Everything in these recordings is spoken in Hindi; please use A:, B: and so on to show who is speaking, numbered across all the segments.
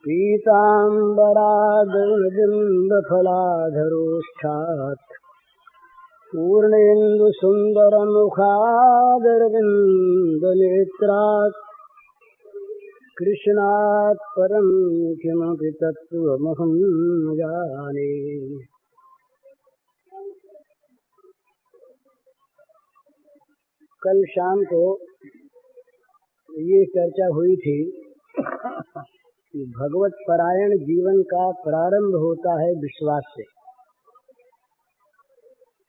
A: पीताम्बरादबिम्बफलाधरोष्ठात् पूर्णेन्दुसुन्दरमुखादरविन्दनेत्रात् कृष्णात् परं किमपि तत्त्वमहं न जाने। कल शाम को ये चर्चा हुई थी कि भगवत परायण जीवन का प्रारंभ होता है विश्वास से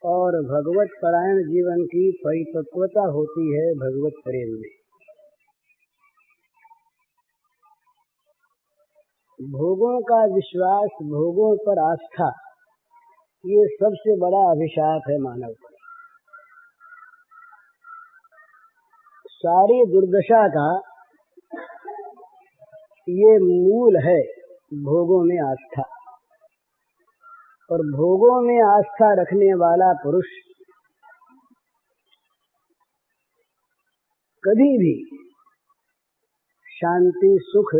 A: और भगवत परायण जीवन की परिपक्वता होती है भगवत प्रेम में। भोगों का विश्वास, भोगों पर आस्था, ये सबसे बड़ा अभिशाप है मानव का। सारी दुर्दशा का ये मूल है भोगों में आस्था। और भोगों में आस्था रखने वाला पुरुष कभी भी शांति सुख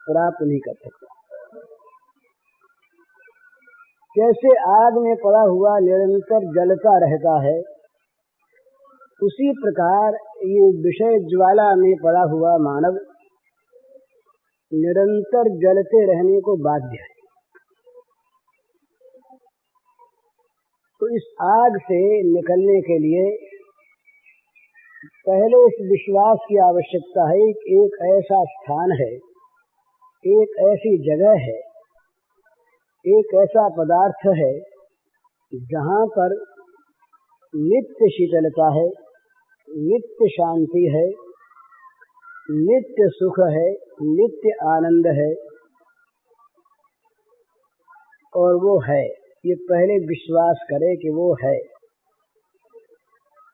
A: प्राप्त नहीं कर सकता। जैसे आग में पड़ा हुआ निरंतर जलता रहता है, उसी प्रकार ये विषय ज्वाला में पड़ा हुआ मानव निरंतर जलते रहने को बाध्य है। तो इस आग से निकलने के लिए पहले इस विश्वास की आवश्यकता है। एक ऐसा स्थान है, एक ऐसी जगह है, एक ऐसा पदार्थ है जहाँ पर नित्य शीतलता है, नित्य शांति है, नित्य सुख है, नित्य आनंद है। और वो है, ये पहले विश्वास करे कि वो है।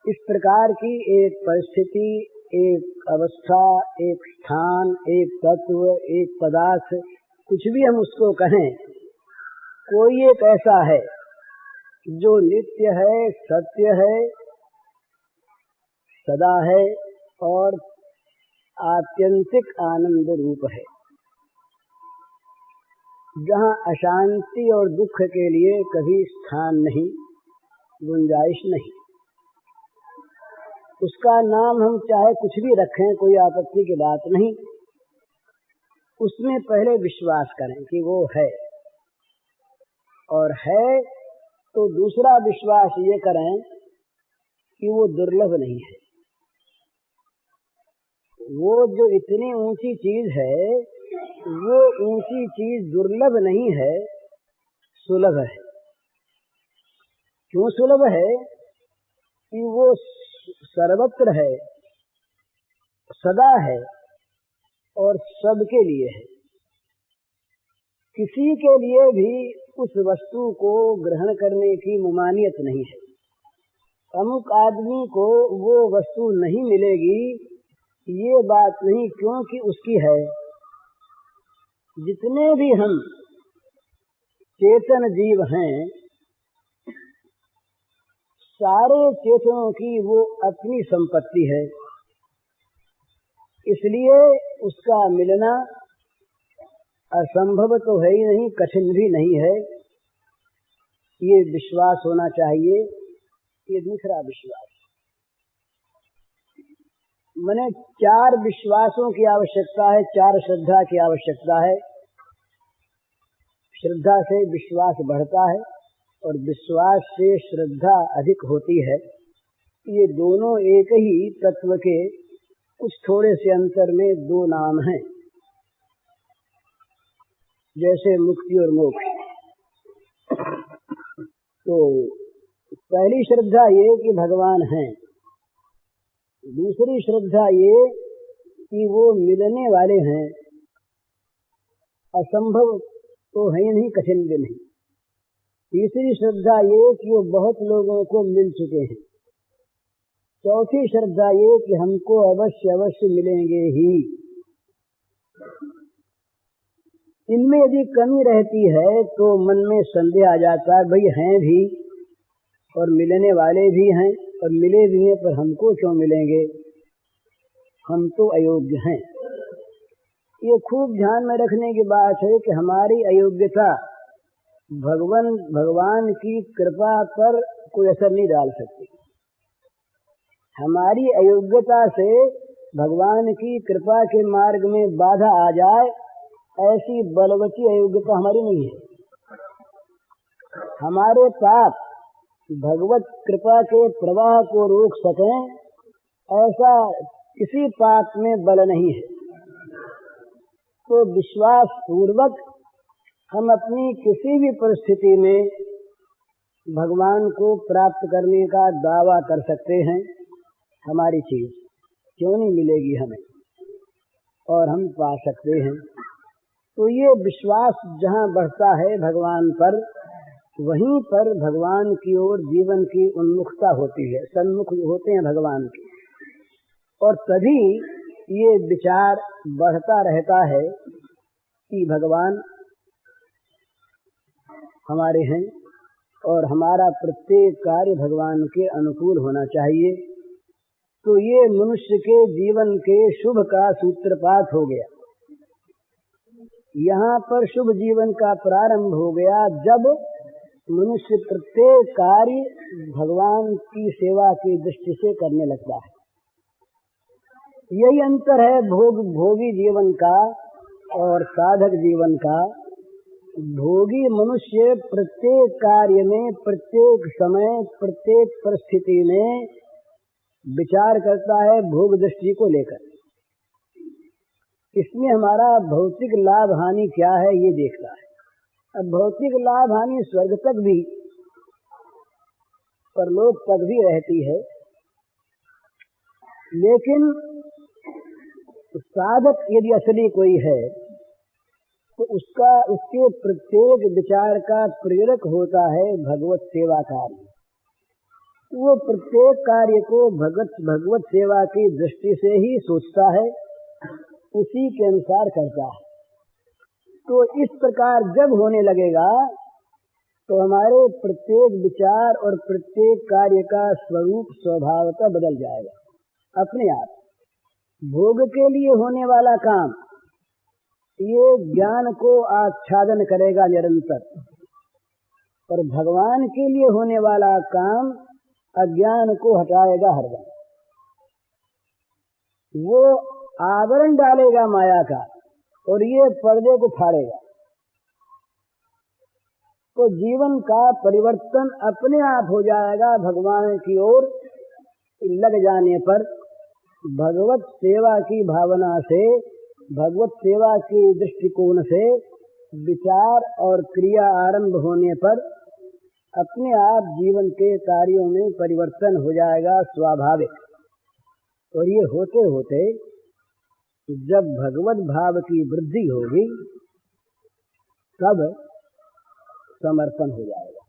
A: इस प्रकार की एक परिस्थिति, एक अवस्था, एक स्थान, एक तत्व, एक पदार्थ, कुछ भी हम उसको कहें, कोई एक ऐसा है जो नित्य है, सत्य है, सदा है और आत्यंतिक आनंद रूप है, जहाँ अशांति और दुख के लिए कभी स्थान नहीं, गुंजाइश नहीं। उसका नाम हम चाहे कुछ भी रखें, कोई आपत्ति की बात नहीं। उसमें पहले विश्वास करें कि वो है, और है तो दूसरा विश्वास ये करें कि वो दुर्लभ नहीं है। वो जो इतनी ऊंची चीज है, वो ऊंची चीज दुर्लभ नहीं है, सुलभ है। क्यों सुलभ है? कि वो सर्वत्र है, सदा है और सबके लिए है। किसी के लिए भी उस वस्तु को ग्रहण करने की मुमानियत नहीं है। अमुक आदमी को वो वस्तु नहीं मिलेगी, ये बात नहीं, क्योंकि उसकी है। जितने भी हम चेतन जीव हैं, सारे चेतनों की वो अपनी संपत्ति है, इसलिए उसका मिलना असंभव तो है ही नहीं, कठिन भी नहीं है। ये विश्वास होना चाहिए। ये दूसरा विश्वास। माने 4 विश्वासों की आवश्यकता है, 4 श्रद्धा की आवश्यकता है। श्रद्धा से विश्वास बढ़ता है और विश्वास से श्रद्धा अधिक होती है। ये दोनों एक ही तत्व के कुछ थोड़े से अंतर में 2 नाम हैं, जैसे मुक्ति और मोक्ष। तो पहली श्रद्धा ये कि भगवान हैं, दूसरी श्रद्धा ये कि वो मिलने वाले हैं, असंभव तो है ही नहीं, कठिन भी नहीं। तीसरी श्रद्धा ये कि वो बहुत लोगों को मिल चुके हैं। चौथी श्रद्धा ये कि हमको अवश्य अवश्य मिलेंगे ही। इनमें यदि कमी रहती है तो मन में संदेह आ जाता है, भाई हैं भी और मिलने वाले भी हैं और मिले भी हैं, पर हमको क्यों मिलेंगे, हम तो अयोग्य हैं। ये खूब ध्यान में रखने की बात है कि हमारी अयोग्यता भगवान की कृपा पर कोई असर नहीं डाल सकती। हमारी अयोग्यता से भगवान की कृपा के मार्ग में बाधा आ जाए, ऐसी बलवती अयोग्यता हमारी नहीं है। हमारे पाप भगवत कृपा के प्रवाह को रोक सकें, ऐसा किसी पाप में बल नहीं है। तो विश्वास पूर्वक हम अपनी किसी भी परिस्थिति में भगवान को प्राप्त करने का दावा कर सकते हैं। हमारी चीज क्यों नहीं मिलेगी हमें, और हम पा सकते हैं। तो ये विश्वास जहाँ बढ़ता है भगवान पर, वहीं पर भगवान की ओर जीवन की उन्मुखता होती है, सन्मुख होते हैं भगवान के। और तभी ये विचार बढ़ता रहता है कि भगवान हमारे हैं और हमारा प्रत्येक कार्य भगवान के अनुकूल होना चाहिए। तो ये मनुष्य के जीवन के शुभ का सूत्रपात हो गया। यहाँ पर शुभ जीवन का प्रारंभ हो गया जब मनुष्य प्रत्येक कार्य भगवान की सेवा की दृष्टि से करने लगता है। यही अंतर है भोगी जीवन का और साधक जीवन का। भोगी मनुष्य प्रत्येक कार्य में, प्रत्येक समय, प्रत्येक परिस्थिति में विचार करता है भोग दृष्टि को लेकर। इसमें हमारा भौतिक लाभ हानि क्या है ये देखता है। अब भौतिक लाभ हानि स्वर्ग तक भी, परलोक तक भी रहती है, लेकिन साधक यदि असली कोई है तो उसके प्रत्येक विचार का प्रेरक होता है भगवत सेवा कार्य। वो प्रत्येक कार्य को भगवत सेवा की दृष्टि से ही सोचता है, उसी के अनुसार करता है। तो इस प्रकार जब होने लगेगा तो हमारे प्रत्येक विचार और प्रत्येक कार्य का स्वरूप स्वभावतः बदल जाएगा अपने आप। भोग के लिए होने वाला काम ये ज्ञान को आच्छादन करेगा निरंतर, और भगवान के लिए होने वाला काम अज्ञान को हटाएगा हरदम। वो आवरण डालेगा माया का और ये पर्दे को फाड़ेगा। तो जीवन का परिवर्तन अपने आप हो जाएगा भगवान की ओर लग जाने पर। भगवत सेवा की भावना से, भगवत सेवा के दृष्टिकोण से विचार और क्रिया आरंभ होने पर अपने आप जीवन के कार्यों में परिवर्तन हो जाएगा स्वाभाविक। और ये होते होते जब भगवत भाव की वृद्धि होगी तब समर्पण हो जाएगा,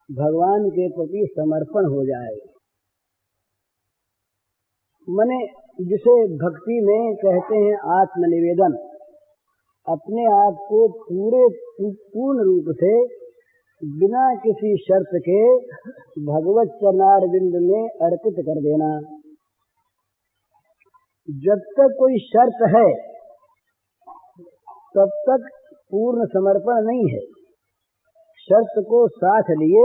A: भगवान के प्रति समर्पण हो जाएगा। मने जिसे भक्ति में कहते हैं आत्मनिवेदन, अपने आप को पूर्ण रूप से बिना किसी शर्त के भगवत चरणारविंद में अर्पित कर देना। जब तक कोई शर्त है तब तक पूर्ण समर्पण नहीं है। शर्त को साथ लिए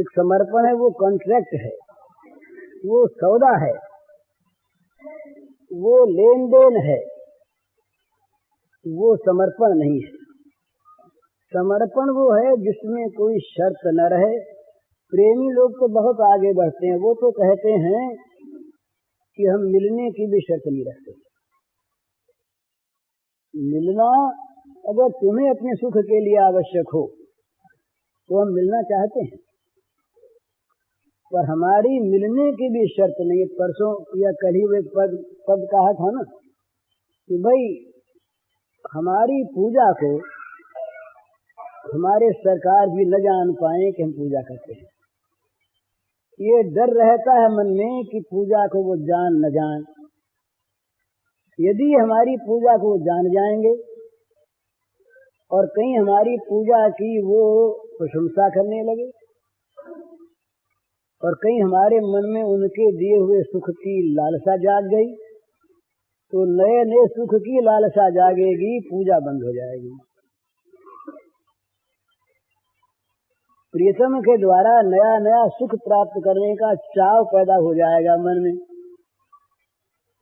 A: एक समर्पण है, वो कॉन्ट्रैक्ट है, वो सौदा है, वो लेन देन है, वो समर्पण नहीं है। समर्पण वो है जिसमें कोई शर्त न रहे। प्रेमी लोग तो बहुत आगे बढ़ते हैं, वो तो कहते हैं कि हम मिलने की भी शर्त नहीं रखते। मिलना अगर तुम्हें अपने सुख के लिए आवश्यक हो तो हम मिलना चाहते हैं, पर हमारी मिलने की भी शर्त नहीं। परसों या कल ही वो एक पद कहा था ना कि भाई हमारी पूजा को हमारे सरकार भी न जान पाए कि हम पूजा करते हैं। ये डर रहता है मन में कि पूजा को वो जान न जान। यदि हमारी पूजा को जान जाएंगे और कहीं हमारी पूजा की वो प्रशंसा करने लगे और कहीं हमारे मन में उनके दिए हुए सुख की लालसा जाग गई तो नए नए सुख की लालसा जागेगी, पूजा बंद हो जाएगी। प्रियतम के द्वारा नया नया सुख प्राप्त करने का चाव पैदा हो जाएगा मन में,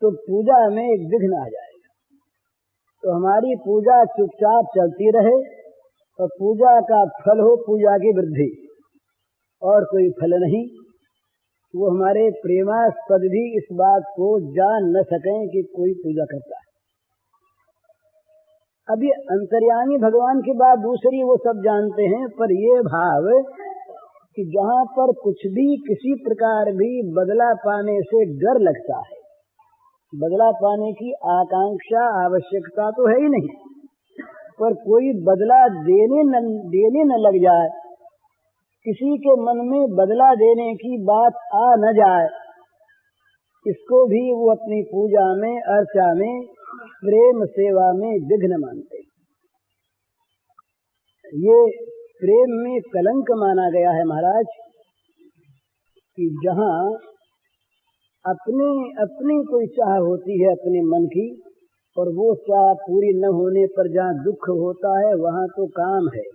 A: तो पूजा में एक विघ्न आ जाएगा। तो हमारी पूजा चुपचाप चलती रहे और पूजा का फल हो पूजा की वृद्धि, और कोई फल नहीं। वो हमारे प्रेमास्पद भी इस बात को जान न सकें कि कोई पूजा करता है। अब ये अंतर्यामी भगवान की बात दूसरी, वो सब जानते हैं, पर ये भाव कि जहाँ पर कुछ भी किसी प्रकार भी बदला पाने से डर लगता है, बदला पाने की आकांक्षा आवश्यकता तो है ही नहीं, पर कोई बदला देने न लग जाए, किसी के मन में बदला देने की बात आ न जाए, इसको भी वो अपनी पूजा में, अर्चा में, प्रेम सेवा में विघ्न मानते हैं। ये प्रेम में कलंक माना गया है महाराज, कि जहाँ अपनी कोई चाह होती है अपने मन की, और वो चाह पूरी न होने पर जहाँ दुख होता है, वहाँ तो काम है,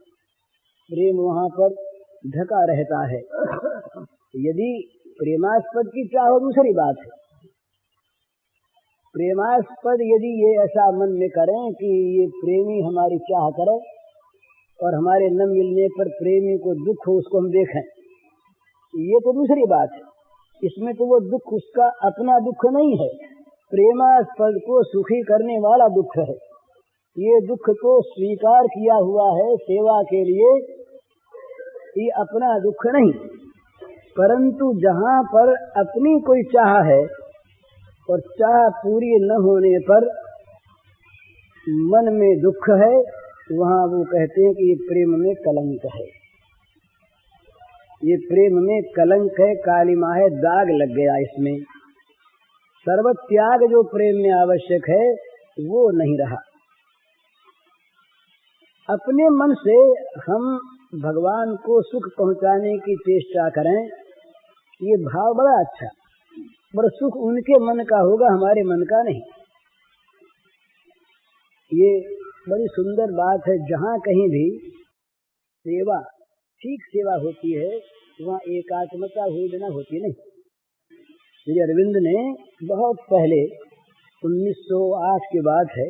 A: प्रेम वहाँ पर ढका रहता है। यदि प्रेमास्पद की चाह हो दूसरी बात है, प्रेमास्पद यदि ये ऐसा मन में करें कि ये प्रेमी हमारी चाह करे और हमारे न मिलने पर प्रेमी को दुख हो, उसको हम देखें, ये तो दूसरी बात है। इसमें तो वो दुख उसका अपना दुख नहीं है, प्रेमास्पद को सुखी करने वाला दुख है। ये दुख तो स्वीकार किया हुआ है सेवा के लिए, ये अपना दुख नहीं। परंतु जहाँ पर अपनी कोई चाह है और चाह पूरी न होने पर मन में दुख है, वहाँ वो कहते हैं कि ये प्रेम में कलंक है, ये प्रेम में कलंक है, कालिमा है, दाग लग गया इसमें। सर्वत्याग जो प्रेम में आवश्यक है वो नहीं रहा। अपने मन से हम भगवान को सुख पहुंचाने की चेष्टा करें, ये भाव बड़ा अच्छा, पर सुख उनके मन का होगा, हमारे मन का नहीं। ये बड़ी सुंदर बात है। जहाँ कहीं भी सेवा, ठीक सेवा होती है, वहाँ एकात्मता हुई बिना होती नहीं। श्री अरविंद ने बहुत पहले 1908 की बात है,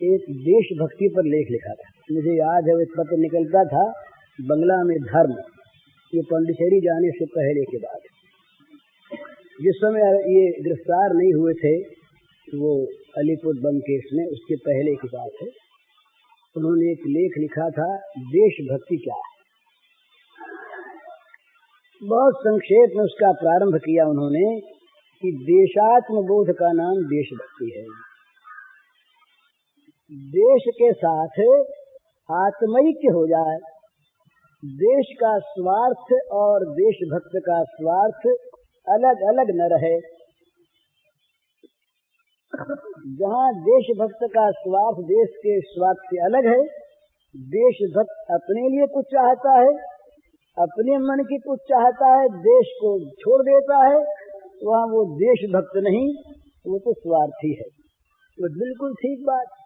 A: एक देशभक्ति पर लेख लिखा था। मुझे याद है, वो पत्र निकलता था बंगला में धर्म, ये पांडिचेरी जाने से पहले की बात। जिस समय ये गिरफ्तार नहीं हुए थे, वो अलीपुर बम केस में, उसके पहले की बात है। उन्होंने एक लेख लिखा था, देशभक्ति क्या है। बहुत संक्षेप में उसका प्रारंभ किया उन्होंने कि देशात्म बोध का नाम देशभक्ति है। देश के साथ आत्मैक्य हो जाए, देश का स्वार्थ और देशभक्त का स्वार्थ अलग अलग न रहे। जहाँ देशभक्त का स्वार्थ देश के स्वार्थ से अलग है, देशभक्त अपने लिए कुछ चाहता है, अपने मन की कुछ चाहता है, देश को छोड़ देता है, वहाँ वो देशभक्त नहीं, वो तो स्वार्थी है। वो बिल्कुल ठीक बात।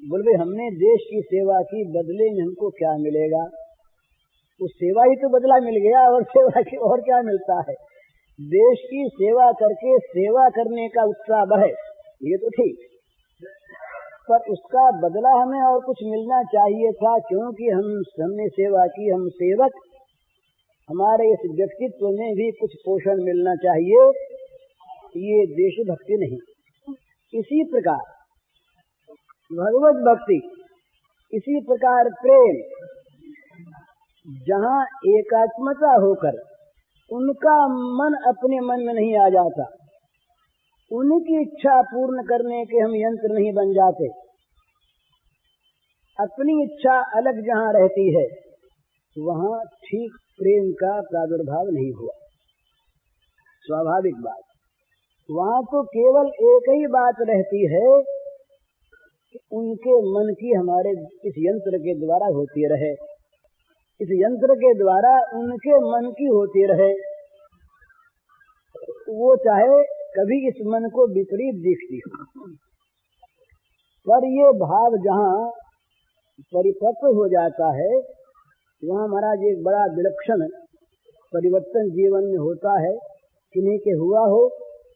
A: बोले हमने देश की सेवा की, बदले में हमको क्या मिलेगा? उस सेवा ही तो बदला मिल गया, और सेवा की और क्या मिलता है? देश की सेवा करके सेवा करने का उत्साह बढ़े, ये तो ठीक, पर उसका बदला हमें और कुछ मिलना चाहिए था, क्योंकि हमने सेवा की, हम सेवक, हमारे इस व्यक्तित्व में भी कुछ पोषण मिलना चाहिए। ये देशभक्ति नहीं। इसी प्रकार भगवत भक्ति, इसी प्रकार प्रेम, जहाँ एकात्मता होकर उनका मन अपने मन में नहीं आ जाता, उनकी इच्छा पूर्ण करने के हम यंत्र नहीं बन जाते, अपनी इच्छा अलग जहाँ रहती है, वहाँ ठीक प्रेम का प्रादुर्भाव नहीं हुआ। स्वाभाविक बात। वहाँ तो केवल एक ही बात रहती है कि उनके मन की हमारे इस यंत्र के द्वारा होती रहे, इस यंत्र के द्वारा उनके मन की होती रहे। वो चाहे कभी इस मन को विपरीत दिखती हो, पर ये भाव जहाँ परिपक्व हो जाता है वहाँ महाराज एक बड़ा विलक्षण परिवर्तन जीवन में होता है। किन्हीं के हुआ हो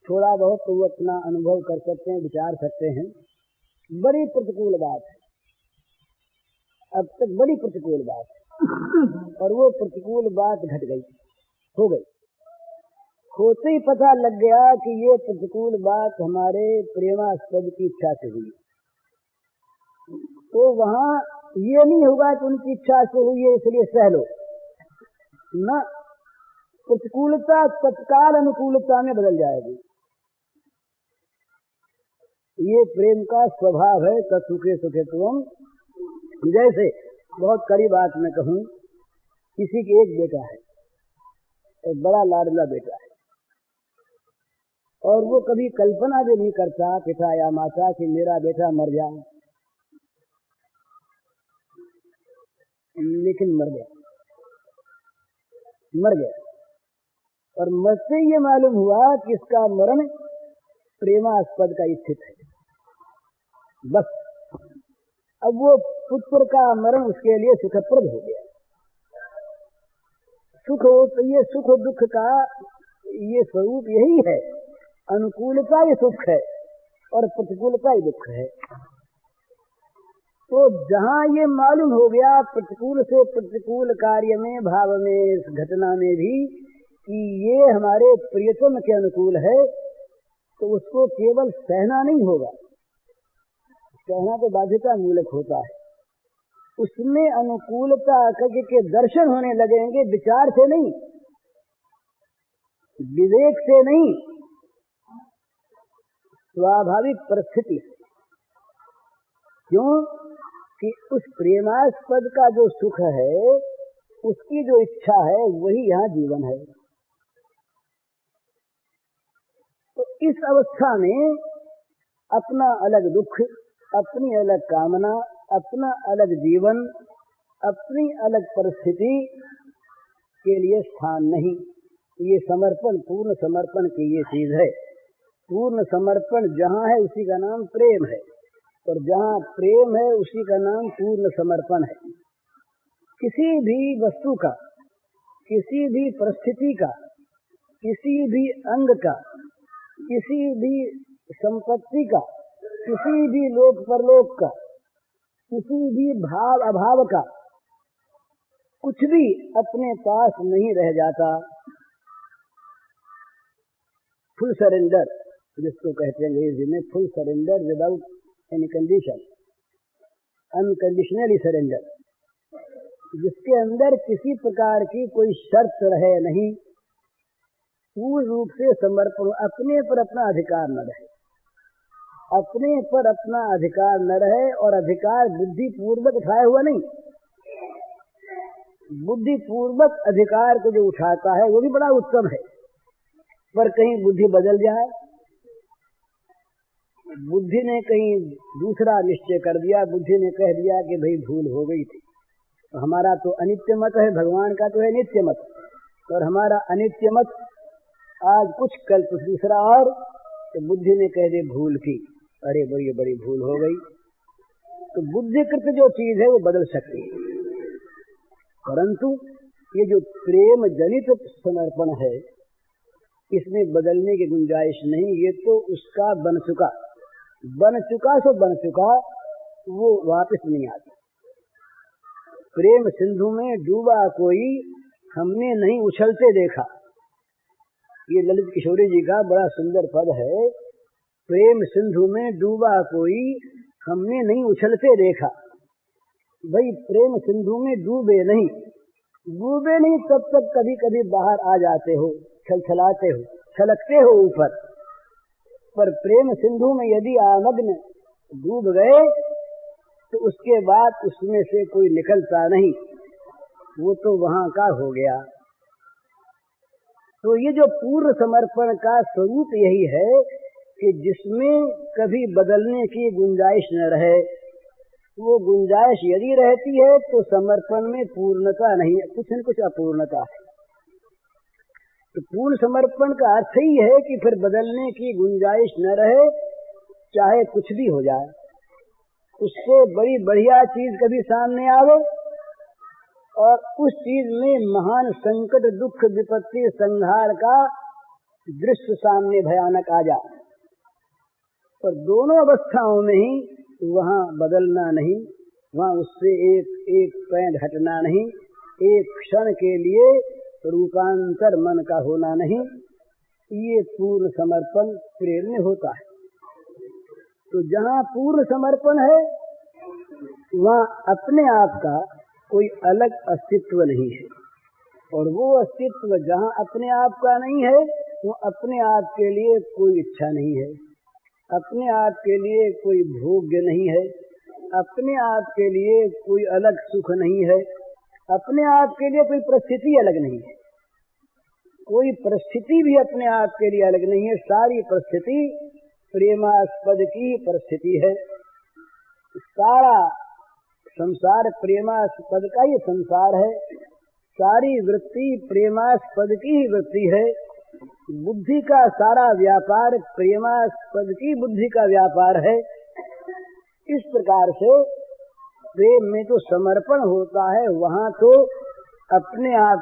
A: थोड़ा बहुत तो वो अपना अनुभव कर सकते हैं, विचार सकते हैं। बड़ी प्रतिकूल बात है, अब तक बड़ी प्रतिकूल बात है, और वो प्रतिकूल बात घट गई, हो गई। होते ही पता लग गया कि ये प्रतिकूल बात हमारे प्रेमास्पद की इच्छा से हुई, तो वहाँ ये नहीं होगा कि उनकी इच्छा से हुई है इसलिए सह लो न। प्रतिकूलता तत्काल अनुकूलता में बदल जाएगी। ये प्रेम का स्वभाव है। तत्सुखे सुखे तुम। जैसे बहुत कड़ी बात मैं कहूँ, किसी के एक बेटा है, एक बड़ा लाडला बेटा है, और वो कभी कल्पना भी नहीं करता पिता या माता कि मेरा बेटा मर जाए, लेकिन मर गया। और मरते ये मालूम हुआ कि इसका मरण प्रेमास्पद का इच्छित है। बस अब वो पुत्र का मरण उसके लिए सुखप्रद हो गया। सुख हो तो ये सुख दुख का ये स्वरूप यही है। अनुकूलता ये सुख है और प्रतिकूलता ही दुख है। तो जहाँ ये मालूम हो गया प्रतिकूल से प्रतिकूल कार्य में, भाव में, इस घटना में भी कि ये हमारे प्रियतम के अनुकूल है, तो उसको केवल सहना नहीं होगा। सहना तो बाध्यता मूलक होता है। उसमें अनुकूलता के दर्शन होने लगेंगे, विचार से नहीं, विवेक से नहीं, स्वाभाविक परिस्थिति। क्यों कि उस प्रेमास्पद का जो सुख है, उसकी जो इच्छा है, वही यहाँ जीवन है। तो इस अवस्था में अपना अलग दुख, अपनी अलग कामना, अपना अलग जीवन, अपनी अलग परिस्थिति के लिए स्थान नहीं। ये समर्पण, पूर्ण समर्पण की ये चीज है। पूर्ण समर्पण जहाँ है उसी का नाम प्रेम है, और जहाँ प्रेम है उसी का नाम पूर्ण समर्पण है। किसी भी वस्तु का, किसी भी परिस्थिति का, किसी भी अंग का, किसी भी संपत्ति का, किसी भी लोक परलोक का, किसी भी भाव अभाव का, कुछ भी अपने पास नहीं रह जाता। फुल सरेंडर जिसको कहते हैं अंग्रेजी में, full surrender without any condition, unconditionally surrender, जिसके अंदर किसी प्रकार की कोई शर्त रहे नहीं, पूर्ण रूप से समर्पण, अपने पर अपना अधिकार न रहे, अपने पर अपना अधिकार न रहे। और अधिकार बुद्धि पूर्वक उठाया हुआ नहीं, बुद्धि पूर्वक अधिकार को जो उठाता है वो भी बड़ा उत्तम है, पर कहीं बुद्धि बदल जाए, बुद्धि ने कहीं दूसरा निश्चय कर दिया, बुद्धि ने कह दिया कि भाई भूल हो गई थी। तो हमारा तो अनित्य मत है, भगवान का तो है नित्य मत, और हमारा अनित्य मत आज कुछ कल कुछ दूसरा, और तो बुद्धि ने कह दी भूल की, अरे बड़ी बड़ी भूल हो गई। तो बुद्धिकृत जो चीज है वो बदल सकती है, परंतु ये जो प्रेम जनित समर्पण है इसमें बदलने की गुंजाइश नहीं। ये तो उसका बन चुका सो बन चुका, वो वापस नहीं आता। प्रेम सिंधु में डूबा कोई हमने नहीं उछलते देखा, ये ललित किशोरी जी का बड़ा सुंदर पद है। प्रेम सिंधु में डूबा कोई हमने नहीं उछलते देखा। भाई प्रेम सिंधु में डूबे नहीं तब तक कभी कभी बाहर आ जाते हो, छलछलाते हो, छलकते हो ऊपर, पर प्रेम सिंधु में यदि आमग्न डूब गए तो उसके बाद उसमें से कोई निकलता नहीं, वो तो वहां का हो गया। तो ये जो पूर्ण समर्पण का स्वरूप यही है कि जिसमें कभी बदलने की गुंजाइश न रहे। वो गुंजाइश यदि रहती है तो समर्पण में पूर्णता नहीं है, कुछ न कुछ अपूर्णता है। तो पूर्ण समर्पण का अर्थ ही है कि फिर बदलने की गुंजाइश न रहे, चाहे कुछ भी हो जाए। उससे बड़ी बढ़िया चीज कभी सामने आवे और उस चीज में महान संकट, दुख, विपत्ति, संहार का दृश्य सामने भयानक आ जाए, पर दोनों अवस्थाओं में ही वहाँ बदलना नहीं, वहाँ उससे एक पैर हटना नहीं, एक क्षण के लिए रूपांतर मन का होना नहीं। ये पूर्ण समर्पण प्रेम में होता है। तो जहाँ पूर्ण समर्पण है वहाँ अपने आप का कोई अलग अस्तित्व नहीं है, और वो अस्तित्व जहाँ अपने आप का नहीं है वो अपने आप के लिए कोई इच्छा नहीं है, अपने आप के लिए कोई भोग्य नहीं है, अपने आप के लिए कोई अलग सुख नहीं है, अपने आप के लिए कोई परिस्थिति अलग नहीं है, कोई परिस्थिति भी अपने आप के लिए अलग नहीं है। सारी परिस्थिति प्रेमास्पद की परिस्थिति है। सारा संसार प्रेमास्पद का ही संसार है। सारी वृत्ति प्रेमास्पद की ही वृत्ति है। बुद्धि का सारा व्यापार प्रेमास्पद की बुद्धि का व्यापार है। इस प्रकार से प्रेम में तो समर्पण होता है, वहाँ तो अपने आप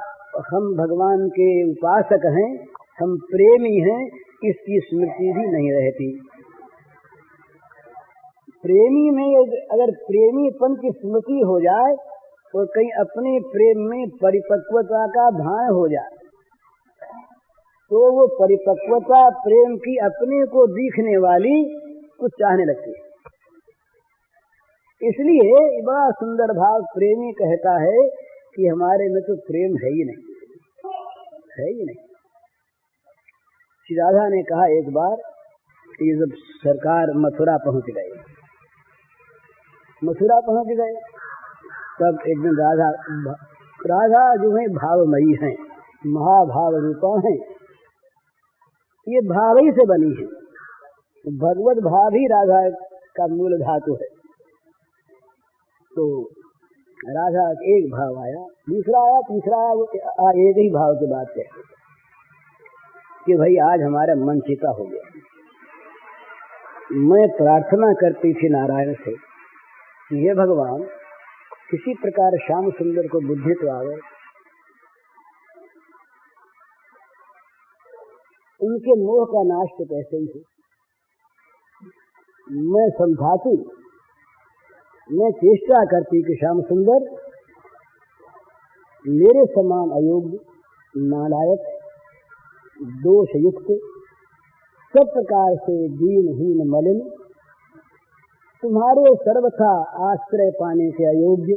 A: हम भगवान के उपासक हैं, हम प्रेमी हैं, इसकी स्मृति भी नहीं रहती। प्रेमी में अगर प्रेमीपन की स्मृति हो जाए और कहीं अपने प्रेम में परिपक्वता का भान हो जाए तो वो परिपक्वता प्रेम की अपने को दिखने वाली कुछ चाहने लगती है। इसलिए बड़ा सुंदर भाव प्रेमी कहता है कि हमारे में तो प्रेम है ही नहीं, है ही नहीं। श्री राधा ने कहा एक बार कि जब सरकार मथुरा पहुंच गए तब एक दिन राधा जो है भावमयी हैं, महाभाव रूपा हैं, ये भाव ही से बनी है। भगवत भाव ही राधा का मूल धातु है। तो राधा एक भाव आया, दूसरा आया, तीसरा आया, एक ही भाव की बात है कि भाई आज हमारा मन चिता हो गया। मैं प्रार्थना करती थी नारायण से, ये भगवान किसी प्रकार श्याम सुंदर को बुद्धि तो आवे, उनके मोह का नाश तो कैसे ही हो। मैं समझाती, मैं चेष्टा करती कि श्याम सुंदर मेरे समान अयोग्य, नालायक, दोषयुक्त, सब प्रकार से दीनहीन, मलिन, तुम्हारे सर्वथा आश्रय पाने के अयोग्य,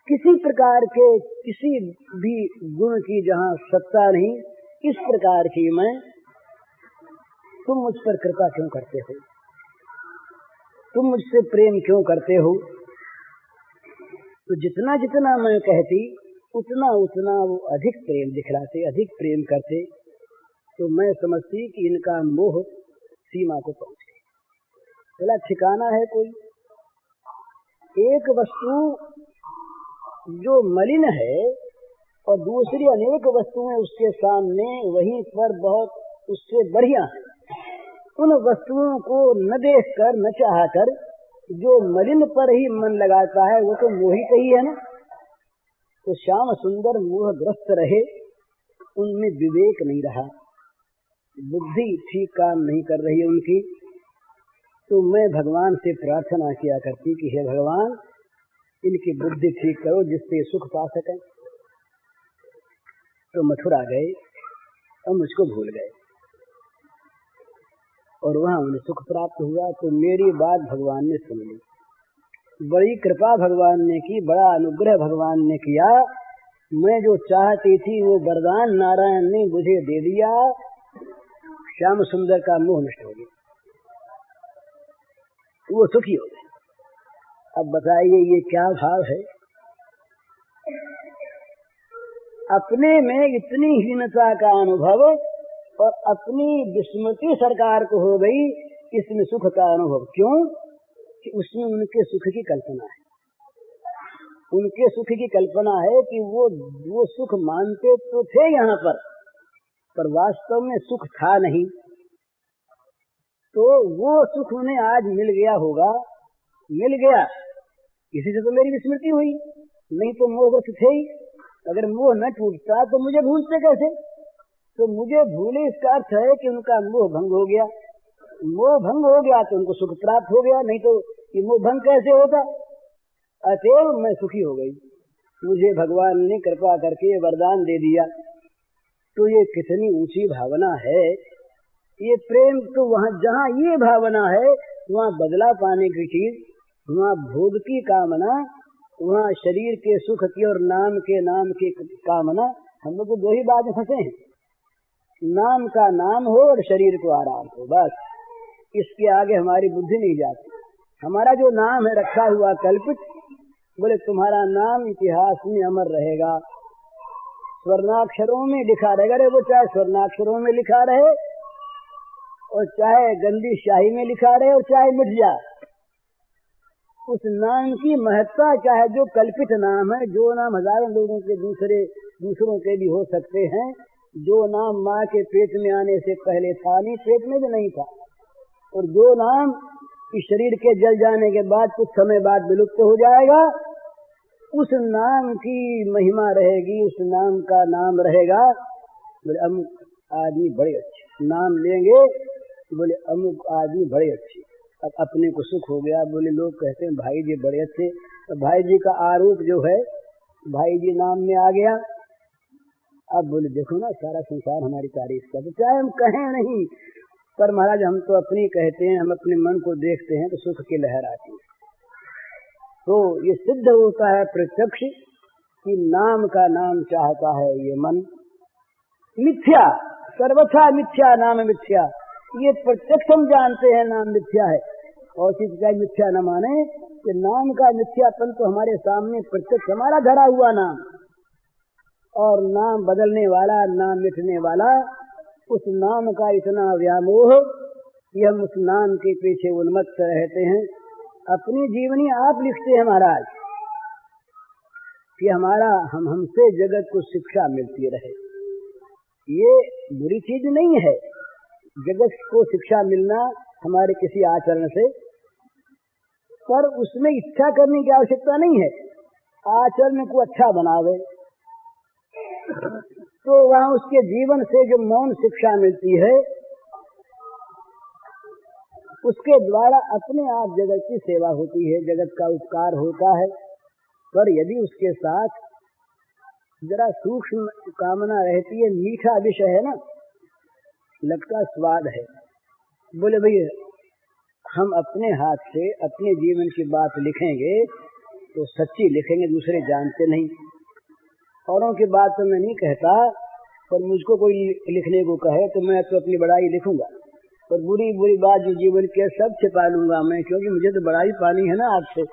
A: किसी प्रकार के किसी भी गुण की जहाँ सत्ता नहीं, इस प्रकार की मैं, तुम मुझ पर कृपा क्यों करते हो, तुम मुझसे प्रेम क्यों करते हो। तो जितना जितना मैं कहती उतना उतना वो अधिक प्रेम दिखलाते, अधिक प्रेम करते। तो मैं समझती कि इनका मोह सीमा को पहुंच गया। बोला ठिकाना है कोई, एक वस्तु जो मलिन है और दूसरी अनेक वस्तुएं उसके सामने वहीं पर बहुत उससे बढ़िया है, उन वस्तुओं को न देखकर, न चाहकर जो मलिन पर ही मन लगाता है वो तो मोहित ही है ना। तो श्याम सुंदर मोहग्रस्त रहे, उनमें विवेक नहीं रहा, बुद्धि ठीक काम नहीं कर रही उनकी। तो मैं भगवान से प्रार्थना किया करती कि हे भगवान, इनकी बुद्धि ठीक करो जिससे सुख पा सकें। तो मथुरा गए और मुझको भूल गए और वहां उन्हें सुख प्राप्त हुआ। तो मेरी बात भगवान ने सुन ली, बड़ी कृपा भगवान ने की, बड़ा अनुग्रह भगवान ने किया। मैं जो चाहती थी वो वरदान नारायण ने मुझे दे दिया। श्याम सुंदर का मोह नष्ट हो गया, वो सुखी हो गए। अब बताइए ये क्या भाव है। अपने में इतनी हीनता का अनुभव और अपनी विस्मृति सरकार को हो गई, इसमें सुख का अनुभव क्यों? कि उसमें उनके सुख की कल्पना है। उनके सुख की कल्पना है कि वो सुख मानते तो थे यहाँ पर वास्तव में सुख था नहीं। तो वो सुख उन्हें आज मिल गया होगा, मिल गया, इसी से तो मेरी विस्मृति हुई, नहीं तो मोहग्रस्त थे ही। अगर मोह न टूटता तो मुझे भूलते कैसे? तो मुझे भूले इसका अर्थ है कि उनका मोह भंग हो गया। मोह भंग हो गया तो उनको सुख प्राप्त हो गया, नहीं तो ये मोह भंग कैसे होता? अतएव मैं सुखी हो गई, मुझे भगवान ने कृपा करके वरदान दे दिया। तो ये कितनी ऊंची भावना है ये प्रेम। तो वहाँ जहाँ ये भावना है वहाँ बदला पाने की चीज, वहाँ भोग की कामना, वहाँ शरीर के सुख की और नाम की कामना। हम लोग तो दो ही बात में फंसे हैं, नाम का नाम हो और शरीर को आराम हो, बस इसके आगे हमारी बुद्धि नहीं जाती। हमारा जो नाम है रखा हुआ कल्पित, बोले तुम्हारा नाम इतिहास में अमर रहेगा, स्वर्णाक्षरों में लिखा रहेगा। अरे वो चाहे स्वर्णाक्षरों में लिखा रहे और चाहे गंदी स्याही में लिखा रहे और चाहे मिट जाए, उस नाम की महत्ता चाहे जो कल्पित नाम है, जो नाम हजारों लोगों के दूसरों के भी हो सकते हैं, जो नाम माँ के पेट में आने से पहले था नहीं, पेट में भी नहीं था, और जो नाम इस शरीर के जल जाने के बाद कुछ समय बाद विलुप्त हो जाएगा, उस नाम की महिमा रहेगी, उस नाम का नाम रहेगा। बोले अमुक आदमी बड़े अच्छे, नाम लेंगे बोले अमुक आदमी बड़े अच्छे। अब अपने को सुख हो गया, बोले लोग कहते हैं भाई जी बड़े अच्छे, तो भाई जी का आरोप जो है भाई जी नाम में आ गया। अब बोले देखो ना सारा संसार हमारी तारीफ करता, चाहे हम कहें नहीं, पर महाराज हम तो अपनी कहते हैं, हम अपने मन को देखते हैं तो सुख की लहर आती है। तो ये सिद्ध होता है प्रत्यक्ष कि नाम का नाम चाहता है ये मन। मिथ्या, सर्वथा मिथ्या, नाम मिथ्या, ये प्रत्यक्ष हम जानते हैं नाम मिथ्या है, और चीज का मिथ्या न माने कि नाम का मिथ्यापन तो हमारे सामने प्रत्यक्ष हमारा धरा हुआ नाम, और नाम बदलने वाला, नाम मिटने वाला, उस नाम का इतना व्यामोह कि हम उस नाम के पीछे उन्मत्त रहते हैं। अपनी जीवनी आप लिखते हैं महाराज कि हमसे जगत को शिक्षा मिलती रहे। ये बुरी चीज नहीं है, जगत को शिक्षा मिलना हमारे किसी आचरण से, पर उसमें इच्छा करने की आवश्यकता नहीं है। आचरण को अच्छा बनावे तो वहाँ उसके जीवन से जो मौन शिक्षा मिलती है, उसके द्वारा अपने आप जगत की सेवा होती है, जगत का उपकार होता है। पर यदि उसके साथ जरा सूक्ष्म कामना रहती है, मीठा विषय है ना, लगता स्वाद है, बोले भई हम अपने हाथ से अपने जीवन की बात लिखेंगे तो सच्ची लिखेंगे, दूसरे जानते नहीं। औरों की बात तो मैं नहीं कहता, पर मुझको कोई लिखने को कहे तो मैं तो अपनी बड़ाई लिखूंगा, पर बुरी बुरी बात जो जीवन के सब छिपा लूंगा मैं, क्योंकि मुझे तो बड़ाई पानी है ना आपसे।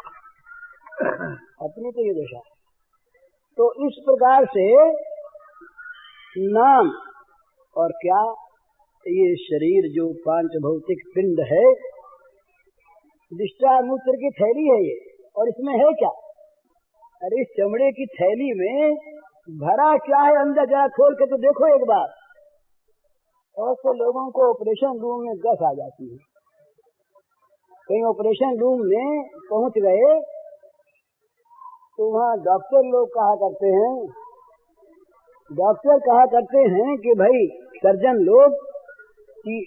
A: अपनी तो ये दशा। तो इस प्रकार से नाम और क्या, ये शरीर जो पांच भौतिक पिंड है, दिष्टा मूत्र की थैली है ये, और इसमें है क्या? अरे इस चमड़े की थैली में भरा क्या है, अंदर जरा खोल के तो देखो एक बार। ऐसे लोगों को ऑपरेशन रूम में गस आ जाती है। कहीं ऑपरेशन रूम में पहुंच गए तो वहाँ डॉक्टर कहा करते हैं कि भाई सर्जन लोग कि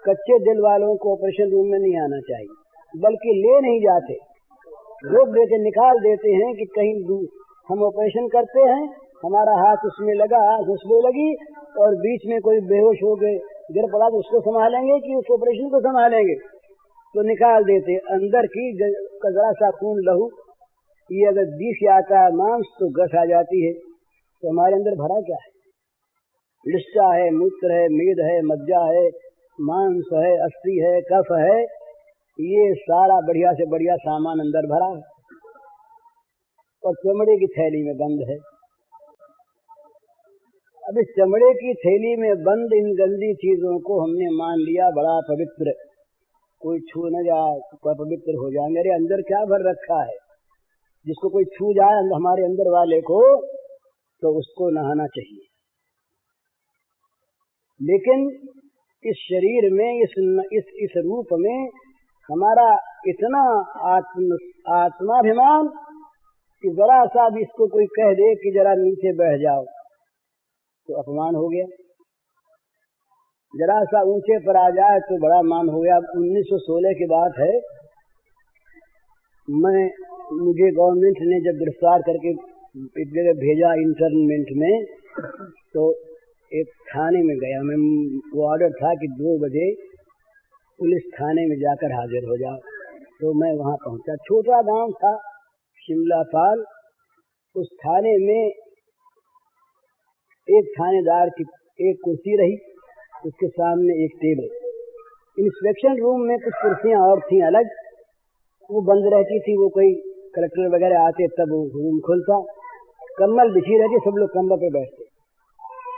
A: कच्चे दिल वालों को ऑपरेशन रूम में नहीं आना चाहिए, बल्कि ले नहीं जाते, लोग लेके निकाल देते हैं कि कहीं हम ऑपरेशन करते हैं, हमारा हाथ उसमें लगा, आँख उसमें लगी, और बीच में कोई बेहोश हो गए गिर पड़ा तो उसको संभालेंगे कि उस ऑपरेशन को संभालेंगे, तो निकाल देते। अंदर की जरा सा खून लहू ये अगर दिख जाता है मांस तो गस आ जाती है। तो हमारे अंदर भरा क्या है? लिस्टा है, मूत्र है, मेद है, मज्जा है, मांस है, अस्थि है, कफ है, ये सारा बढ़िया से बढ़िया सामान अंदर भरा है, और चमड़े की थैली में बंद है। अब इस चमड़े की थैली में बंद इन गंदी चीजों को हमने मान लिया बड़ा पवित्र, कोई छू न जाए तो पवित्र हो जाएंगे। अरे अंदर क्या भर रखा है? जिसको कोई छू जाए हमारे अंदर वाले को तो उसको नहाना चाहिए। लेकिन इस शरीर में इस रूप में हमारा इतना आत्माभिमान कि जरा सा भी इसको कोई कह दे कि जरा नीचे बैठ जाओ तो अपमान हो गया, जरा सा ऊंचे पर आ जाए तो बड़ा मान हो गया। 1916 की बात है, मुझे गवर्नमेंट ने जब गिरफ्तार करके एक जगह भेजा इंटरनमेंट में, तो एक थाने में गया मैं। वो ऑर्डर था कि 2 बजे पुलिस थाने में जाकर हाजिर हो जाओ। तो मैं वहां पहुंचा। छोटा गांव था शिमलापाल। उस थाने में एक थानेदार की एक कुर्सी रही, उसके सामने एक टेबल। इंस्पेक्शन रूम में कुछ कुर्सियां और थी अलग, वो बंद रहती थी। वो कोई कलेक्टर वगैरह आते तब वो रूम खुलता। कम्बल बिछी रहती, सब लोग कम्बल पे बैठते।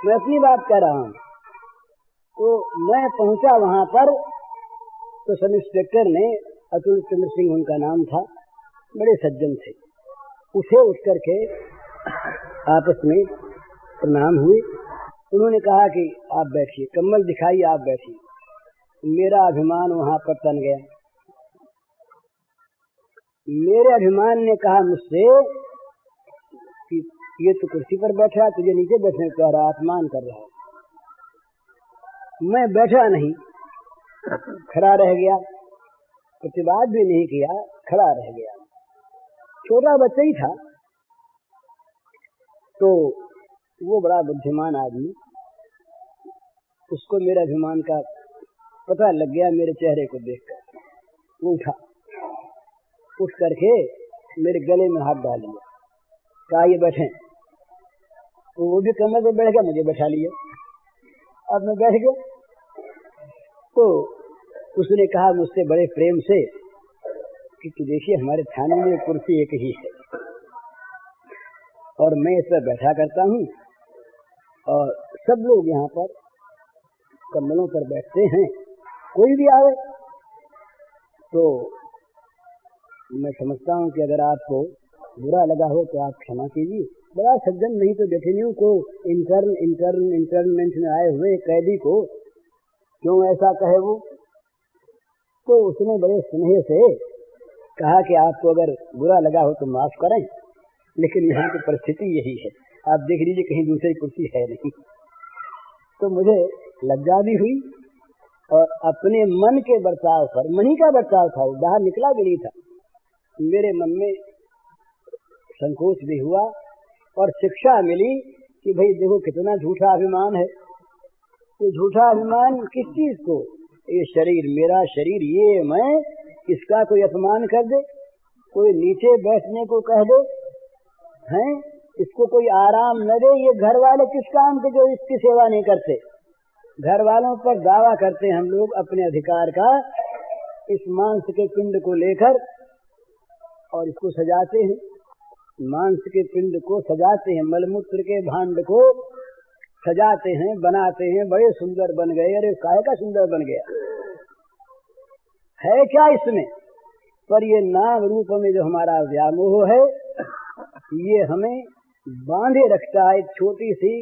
A: मैं अपनी बात कह रहा हूँ। तो मैं पहुंचा वहां पर, तो सब इंस्पेक्टर ने, अतुल चंद्र सिंह उनका नाम था, बड़े सज्जन थे, उठ करके आपस में प्रणाम हुए। उन्होंने कहा कि आप बैठिए, कम्बल दिखाइए, आप बैठिए। मेरा अभिमान वहां पर तन गया। मेरे अभिमान ने कहा मुझसे कि ये तो कुर्सी पर बैठा, तुझे नीचे बैठने को कह रहा, अपमान कर रहा है। मैं बैठा नहीं, खड़ा रह गया, प्रतिवाद भी नहीं किया, खड़ा रह गया। छोटा बच्चा ही था। तो वो बड़ा बुद्धिमान आदमी, उसको मेरे अभिमान का पता लग गया मेरे चेहरे को देखकर। वो उठ करके मेरे गले में हाथ डाल लिया, कहा ये बैठे। तो वो भी कमरे पे बैठ गया, मुझे बैठा लिया। अब मैं बैठ गया। तो उसने कहा मुझसे बड़े प्रेम से कि देखिए हमारे थाने में कुर्सी एक ही है और मैं इस पर बैठा करता हूँ और सब लोग यहाँ पर कम्बलों पर बैठते हैं, कोई भी आवे। तो मैं समझता हूँ कि अगर आपको बुरा लगा हो तो आप क्षमा कीजिए। बड़ा सज्जन, नहीं तो डेटेन्यू को इंटरमेंट में आए हुए कैदी को क्यों ऐसा कहे वो। तो उसने बड़े स्नेह से कहा कि आपको अगर बुरा लगा हो तो माफ करें, लेकिन यहाँ की परिस्थिति यही है, आप देख लीजिए कहीं दूसरी कुर्सी है नहीं। तो मुझे लज्जा भी हुई और अपने मन के बर्ताव पर, मनी का बर्ताव था, बाहर निकला भी नहीं था, मेरे मन में संकोच भी हुआ और शिक्षा मिली कि भाई देखो कितना झूठा अभिमान है। तो झूठा अभिमान किस चीज को? ये शरीर, मेरा शरीर, ये मैं, इसका कोई अपमान कर दे, कोई नीचे बैठने को कह दे, हैं, इसको कोई आराम न दे। ये घर वाले किस काम के जो इसकी सेवा नहीं करते? घर वालों पर दावा करते हम लोग अपने अधिकार का, इस मांस के पिंड को लेकर, और इसको सजाते हैं, मांस के पिंड को सजाते हैं, मलमूत्र के भांड को सजाते हैं, बनाते हैं, बड़े सुंदर बन गए। अरे काहे का सुंदर बन गया है क्या इसमें? पर ये नाम रूप में जो हमारा व्यामोह है, ये हमें बांधे रखता है एक छोटी सी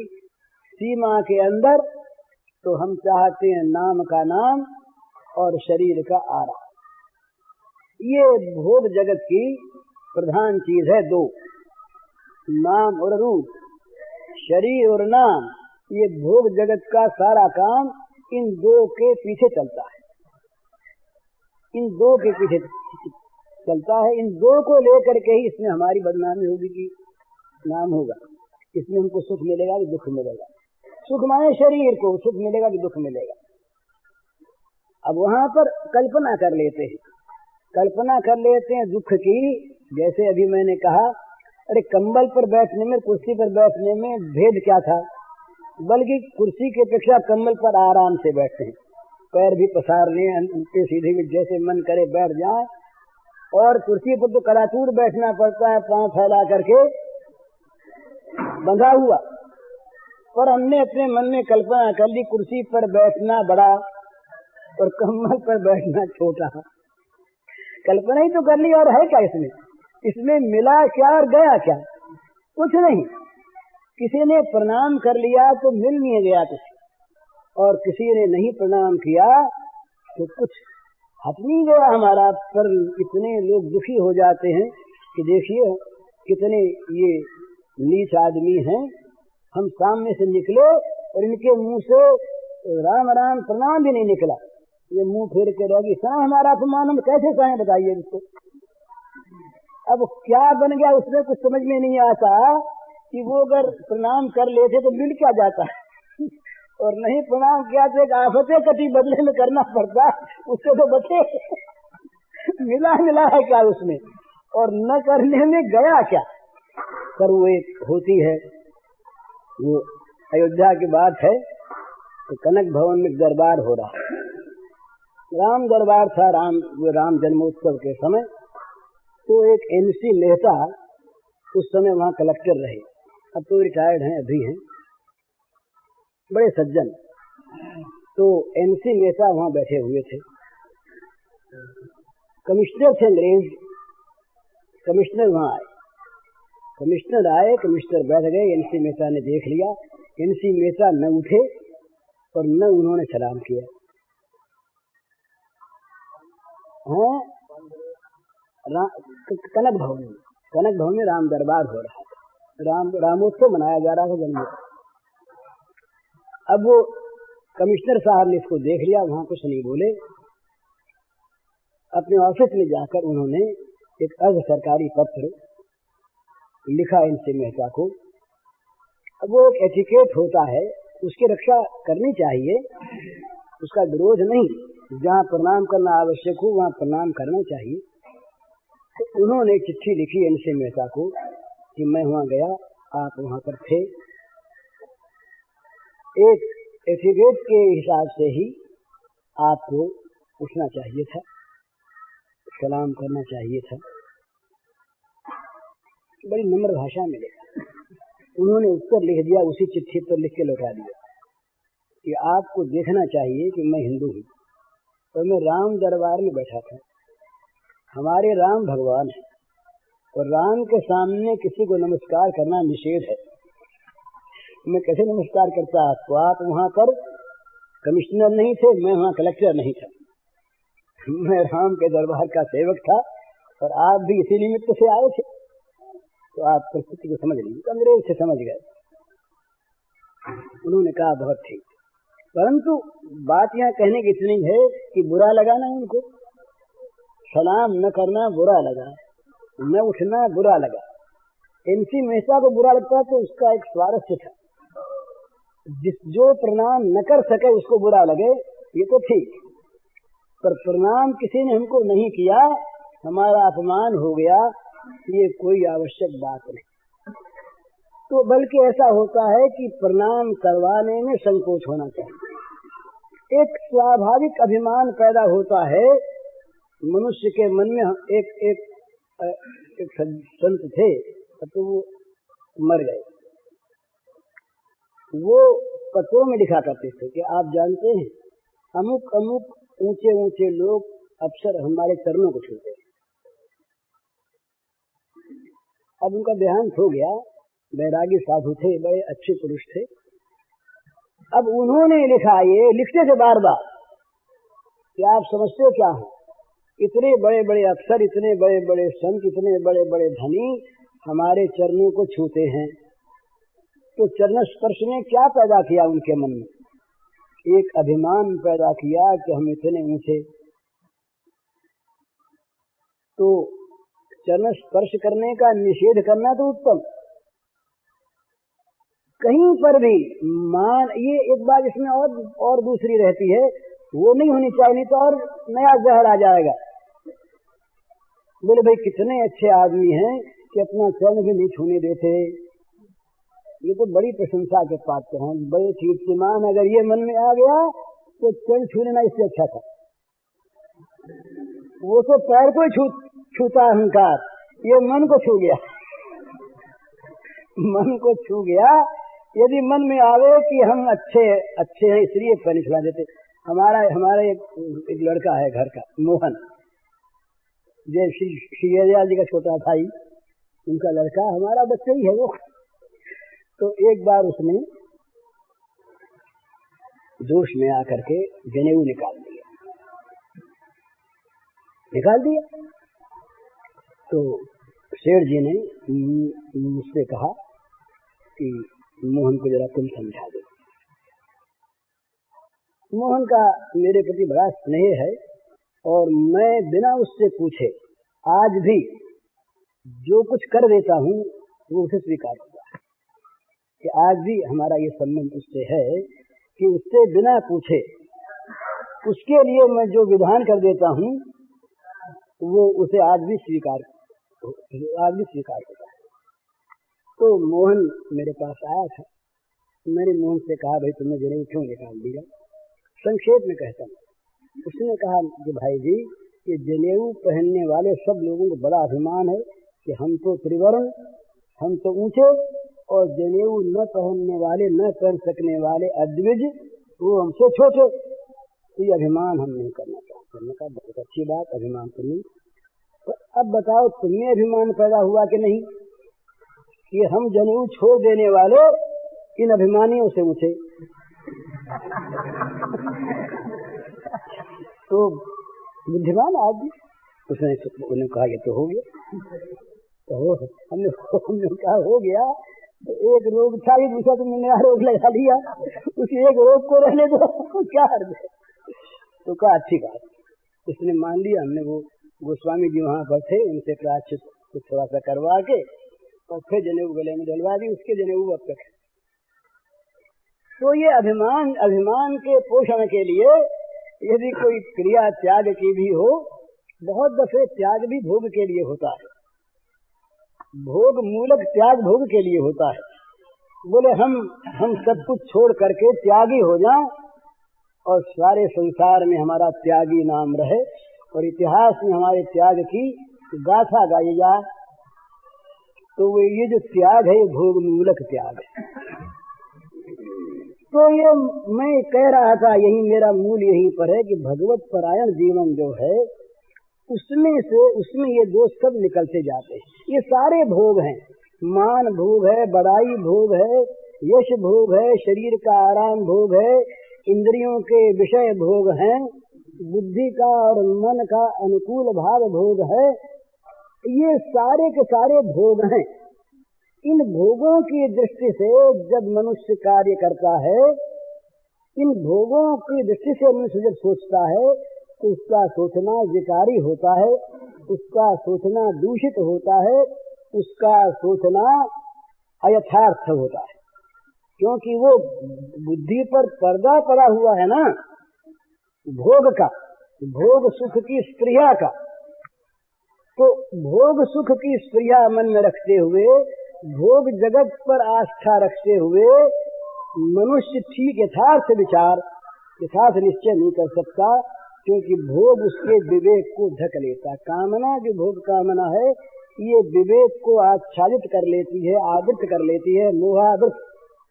A: सीमा के अंदर। तो हम चाहते हैं नाम का नाम और शरीर का आराम। ये भोग जगत की प्रधान चीज है, दो, नाम और रूप, शरीर और नाम। ये भोग जगत का सारा काम इन दो के पीछे चलता है, इन दो के पीछे चलता है। इन दो को लेकर के ही इसमें हमारी बदनामी होगी कि नाम होगा, इसमें हमको सुख मिलेगा कि दुख मिलेगा। सुख माने शरीर को, सुख मिलेगा कि दुख मिलेगा। अब वहां पर कल्पना कर लेते हैं, कल्पना कर लेते हैं दुख की। जैसे अभी मैंने कहा, अरे कंबल पर बैठने में, कुर्सी पर बैठने में भेद क्या था? बल्कि कुर्सी की अपेक्षा कंबल पर आराम से बैठते हैं, पैर भी पसारने, उल्टे सीधे भी जैसे मन करे बैठ जाए। और कुर्सी पर तो कलातूर बैठना पड़ता है, पांव फैला करके बंधा हुआ। पर हमने अपने मन में कल्पना कर ली, कुर्सी पर बैठना बड़ा और कंबल पर बैठना छोटा। कल्पना ही तो कर ली, और है क्या इसमें? इसमें मिला क्या और गया क्या? कुछ नहीं। किसी ने प्रणाम कर लिया तो मिल नहीं गया कुछ, और किसी ने नहीं प्रणाम किया तो कुछ हट नहीं गया हमारा। पर इतने लोग दुखी हो जाते हैं कि देखिए कितने ये नीच आदमी हैं, हम सामने से निकले और इनके मुंह से राम राम प्रणाम भी नहीं निकला, ये मुंह फेर के रहेगी, सहा हमारा अपमान हम कैसे सहें बताइए इसको। अब क्या बन गया उसमें कुछ समझ में नहीं आता कि वो अगर प्रणाम कर लेते तो मिल क्या जाता और नहीं प्रणाम किया तो एक आफतें कटी बदले में करना पड़ता, उससे तो बचे। मिला है क्या उसमें, और न करने में गया क्या। पर वो एक होती है, वो अयोध्या की बात है तो कनक भवन में दरबार हो रहा, राम दरबार था, राम जन्मोत्सव के समय। तो एक एनसी मेहता उस समय वहाँ कलेक्टर रहे, अब तो रिटायर्ड हैं, अभी हैं, बड़े सज्जन। तो एनसी मेहता वहाँ बैठे हुए थे, कमिश्नर थे अंग्रेज, कमिश्नर वहाँ आए, कमिश्नर बैठ गए, एनसी मेहता ने देख लिया, एनसी मेहता न उठे और न उन्होंने सलाम किया। कनक भवन में राम दरबार हो रहा था, रामोत्सव मनाया जा रहा था, जन्मोत्सव। अब वो कमिश्नर साहब ने इसको देख लिया, वहां कुछ नहीं बोले, अपने ऑफिस में जाकर उन्होंने एक अर्ध सरकारी पत्र लिखा इनसे मेहता को। अब वो एक एटिकेट होता है, उसकी रक्षा करनी चाहिए, उसका विरोध नहीं, जहाँ प्रणाम करना आवश्यक हो वहाँ प्रणाम करना चाहिए। तो उन्होंने चिट्ठी लिखी इनसे मेहता को कि मैं वहाँ गया, आप वहाँ पर थे, एक एटिकेट के हिसाब से ही आपको उठना चाहिए था, सलाम करना चाहिए था। बड़ी नम्र भाषा में लिखा, उन्होंने उत्तर लिख दिया, उसी चिट्ठी पर लिख के लौटा दिया कि आपको देखना चाहिए कि मैं हिंदू हूँ और मैं राम दरबार में बैठा था, हमारे राम भगवान है और राम के सामने किसी को नमस्कार करना निषेध है, मैं कैसे नमस्कार करता आपको। आप वहाँ पर कमिश्नर नहीं थे, मैं वहाँ कलेक्टर नहीं था, मैं राम के दरबार का सेवक था और आप भी इसी निमित्त से आए थे। तो आप परिस्थिति को समझ लीजिए, अंग्रेज से समझ गए। उन्होंने कहा बहुत ठीक, परंतु बात यहाँ कहने की इतनी है कि बुरा लगा ना उनको, सलाम न करना बुरा लगा, न उठना बुरा लगा। एनसी मेहता को बुरा लगता तो उसका एक स्वारस्य था, जो प्रणाम न कर सके उसको बुरा लगे ये तो ठीक, पर प्रणाम किसी ने हमको नहीं किया, हमारा अपमान हो गया, ये कोई आवश्यक बात नहीं। तो बल्कि ऐसा होता है कि प्रणाम करवाने में संकोच होना चाहिए। एक स्वाभाविक अभिमान पैदा होता है मनुष्य के मन में। एक संत थे, तो वो मर गए, वो पत्रों में लिखा करते थे कि आप जानते हैं अमुक अमुक ऊंचे ऊंचे लोग अक्सर हमारे चरणों को छूते हैं। अब उनका देहांत हो गया, बैरागी साधु थे, बड़े अच्छे पुरुष थे। अब उन्होंने लिखा, ये लिखते थे बार बार कि आप समझते हो क्या हो, इतने बड़े बड़े अफसर, इतने बड़े बड़े संत, इतने बड़े बड़े धनी हमारे चरणों को छूते हैं। तो चरण स्पर्श ने क्या पैदा किया उनके मन में, एक अभिमान पैदा किया कि हम इतने ऊंचे। तो चरण स्पर्श करने का निषेध करना तो उत्तम, कहीं पर भी मान, ये एक बात इसमें और दूसरी रहती है, वो नहीं होनी चाहिए, नहीं तो और नया जहर आ जाएगा। बोले भाई कितने अच्छे आदमी हैं कि अपना चरण भी नहीं छूने देते, ये तो बड़ी प्रशंसा के पात्र हैं, बड़े कीर्तिमान। अगर ये मन में आ गया तो चरण छू लेना इससे अच्छा था। वो तो पैर को छूता अहंकार, ये मन को छू गया, मन को छू गया। यदि मन में आवे कि हम अच्छे हैं इसलिए पैर नहीं छुड़ा देते। हमारा एक लड़का है घर का, मोहन, जैसे श्री अजय जी का छोटा भाई, उनका लड़का हमारा बच्चा ही है वो। तो एक बार उसने जोश में आकर के जनेऊ निकाल दिया। तो शेर जी ने मुझसे कहा कि मोहन को जरा तुम समझा दो। मोहन का मेरे प्रति बड़ा स्नेह है और मैं बिना उससे पूछे आज भी जो कुछ कर देता हूँ वो उसे स्वीकार होता है कि आज भी हमारा ये संबंध उससे है कि उससे बिना पूछे उसके लिए मैं जो विधान कर देता हूँ वो उसे आज भी स्वीकार होता है। तो मोहन मेरे पास आया था, मैंने मोहन से कहा भाई तुमने जनेऊ क्यों निकाल दिया? संक्षेप में कहता हूँ, उसने कहा कि भाई जी ये जनेऊ पहनने वाले सब लोगों को बड़ा अभिमान है कि हम तो त्रिवर्ण, हम तो ऊंचे, और जनेऊ न पहनने वाले, न पहन सकने वाले अद्विज, वो हमसे छोटे। तो ये अभिमान हम नहीं करना चाहते। हमने कहा बहुत अच्छी बात, अभिमान तो नहीं। तो अब बताओ तुम्हें अभिमान पैदा हुआ कि नहीं कि हम जनेऊ छोड़ देने वाले इन अभिमानियों से ऊंचे? तो बुद्धिमान आदमी उसने उन्हें कहा ये तो हो गया। तो हमने कहा हो गया तो एक रोग था ही, दूसरा तुमने नया रोग लगा लिया, उस एक रोग को रहने दो, क्या अर्थ है? तो कहा अच्छी बात, उसने मान लिया। हमने वो गोस्वामी जी वहाँ पर थे, उनसे प्रायश्चित कुछ थोड़ा सा करवा के और फिर जनेऊ गले में डलवा दी, उसके जनेऊ अब तक। तो ये अभिमान के पोषण के लिए यदि कोई क्रिया त्याग की भी हो, बहुत दफे त्याग भी भोग के लिए होता है, भोग मूलक त्याग भोग के लिए होता है। बोले हम सब कुछ छोड़ करके त्यागी हो जाएं और सारे संसार में हमारा त्यागी नाम रहे और इतिहास में हमारे त्याग की गाथा गाई जाए, तो वो ये जो त्याग है ये भोग मूलक त्याग है। तो ये मैं कह रहा था, यही मेरा मूल यहीं पर है कि भगवत परायण जीवन जो है उसमें ये दोष सब निकलते जाते हैं। ये सारे भोग हैं, मान भोग है, बड़ाई भोग है, यश भोग है, शरीर का आराम भोग है, इंद्रियों के विषय भोग हैं, बुद्धि का और मन का अनुकूल भाव भोग है। ये सारे के सारे भोग हैं। इन भोगों की दृष्टि से जब मनुष्य कार्य करता है, इन भोगों की दृष्टि से मनुष्य जब सोचता है तो उसका सोचना विकारी होता है, उसका सोचना दूषित होता है, उसका सोचना अयथार्थ होता है, क्योंकि वो बुद्धि पर पर्दा पड़ा हुआ है ना भोग का, भोग सुख की स्पृहा का। तो भोग सुख की स्पृहा मन में रखते हुए, भोग जगत पर आस्था रखते हुए मनुष्य ठीक यथार्थ विचार, यथार्थ निश्चय नहीं कर सकता, क्योंकि भोग उसके विवेक को ढक लेता। कामना जो भोग कामना है ये विवेक को आच्छादित कर लेती है, आवृत कर लेती है, मोहावृत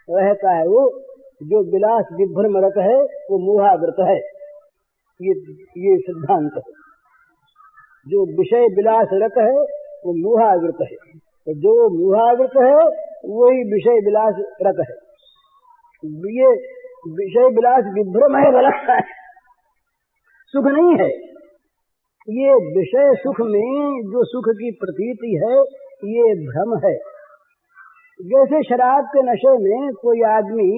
A: रहता है। वो जो विलास विभ्रम रत है वो मोहावृत है, ये सिद्धांत है। जो विषय विलास रत है वो मोहावृत है, तो जो मोहावृत है वही विषय विलास रत है। ये विषय विलास विभ्रम है, गलत है, सुख नहीं है। ये विषय सुख में जो सुख की प्रतीति है ये भ्रम है। जैसे शराब के नशे में कोई आदमी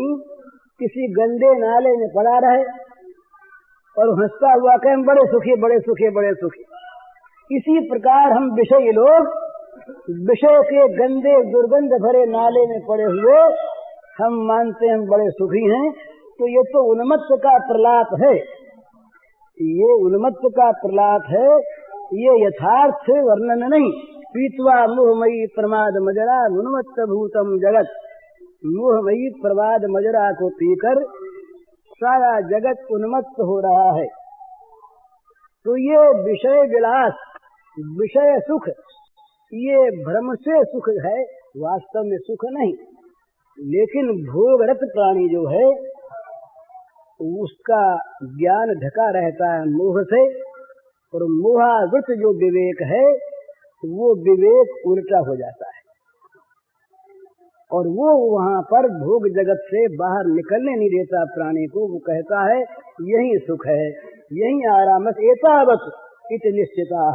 A: किसी गंदे नाले में पड़ा रहे और हंसता हुआ कहे हम बड़े सुखी, बड़े सुखी, बड़े सुखी। इसी प्रकार हम विषय लोग विषय के गंदे दुर्गंध भरे नाले में पड़े हुए हम मानते हैं हम बड़े सुखी हैं। तो ये तो उन्मत्त का प्रलाप है, ये उन्मत्त का प्रलाप है, ये यथार्थ वर्णन नहीं। पीत्वा मोहमयी प्रमाद मजरा उन्मत्त भूतम जगत। मोहमयी प्रमाद मजरा को पीकर सारा जगत उन्मत्त हो रहा है। तो ये विषय विलास, विषय सुख, ये भ्रम से सुख है, वास्तव में सुख नहीं। लेकिन भोगरत प्राणी जो है उसका ज्ञान ढका रहता है मोह से, और मोहावृत जो विवेक है वो विवेक उल्टा हो जाता है और वो वहां पर भोग जगत से बाहर निकलने नहीं देता प्राणी को। वो कहता है यही सुख है, यही आराम है। एतावत इत निश्चिता,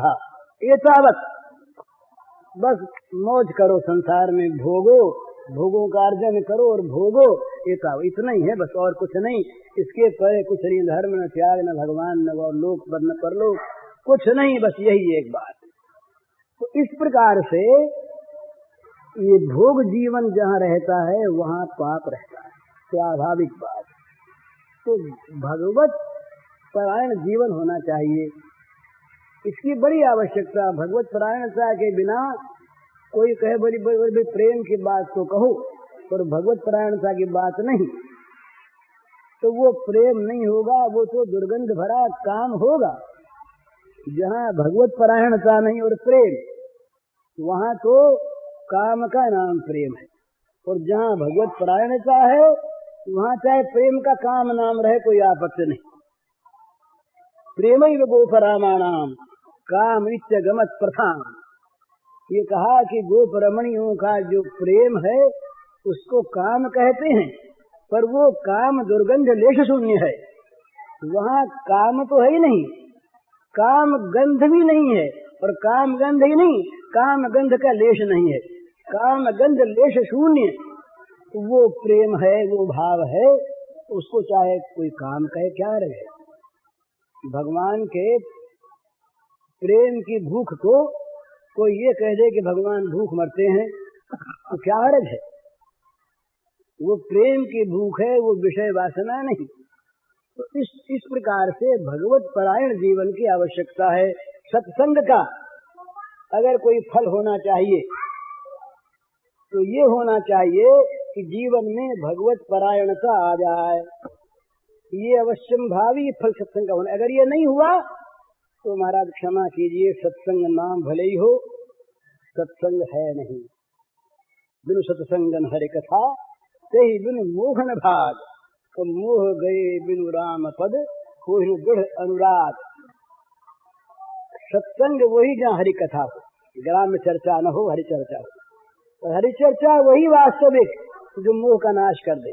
A: एतावत बस मौज करो संसार में, भोगो, भोगों का अर्जन करो और भोगो, एतावत इतना ही है बस, और कुछ नहीं। इसके परे कुछ नहीं, धर्म न त्याग, न भगवान, न और लोक न परलोक, कुछ नहीं, बस यही एक बात। तो इस प्रकार से ये भोग जीवन जहाँ रहता है वहाँ पाप रहता है, स्वाभाविक बात। तो भगवत परायण जीवन होना चाहिए, इसकी बड़ी आवश्यकता। भगवत परायणता के बिना कोई कहे बड़ी बड़ी प्रेम की बात तो कहो, पर भगवत परायणता की बात नहीं, तो वो प्रेम नहीं होगा, वो तो दुर्गंध भरा काम होगा। जहाँ भगवत परायणता नहीं और प्रेम, वहाँ तो काम का नाम प्रेम है, और जहाँ भगवत परायणता है वहाँ चाहे प्रेम का काम नाम रहे कोई आपत्ति नहीं। प्रेमैव गोपरामाणाम काम इत्यगमत प्रथाम, ये कहा कि गोप रमणियों का जो प्रेम है उसको काम कहते हैं, पर वो काम दुर्गंध लेश शून्य है। वहाँ काम तो है ही नहीं, काम गंध भी नहीं है, और काम गंध ही नहीं, काम गंध का लेश नहीं है, काम गंध लेश शून्य वो प्रेम है, वो भाव है। उसको चाहे कोई काम कहे क्या रहे। भगवान के प्रेम की भूख को कोई ये कह दे कि भगवान भूख मरते हैं तो क्या हर्ज है। वो प्रेम की भूख है, वो विषय वासना नहीं। तो इस प्रकार से भगवत परायण जीवन की आवश्यकता है। सत्संग का अगर कोई फल होना चाहिए तो ये होना चाहिए कि जीवन में भगवत परायणता आ जाए। ये अवश्यम भावी फल सत्संग का होना। अगर ये नहीं हुआ तो महाराज क्षमा कीजिए, सत्संग नाम भले ही हो, सत्संग है नहीं। बिनु सत्संगन हरि कथा ते ही बिनु मोहन भाग, तो मोह गए बिनु राम पद हो दृढ़ अनुराग। सत्संग वही जहाँ हरि कथा हो, ग्राम चर्चा न हो, हरि चर्चा हो। और हरि चर्चा वही वास्तविक जो मोह का नाश कर दे।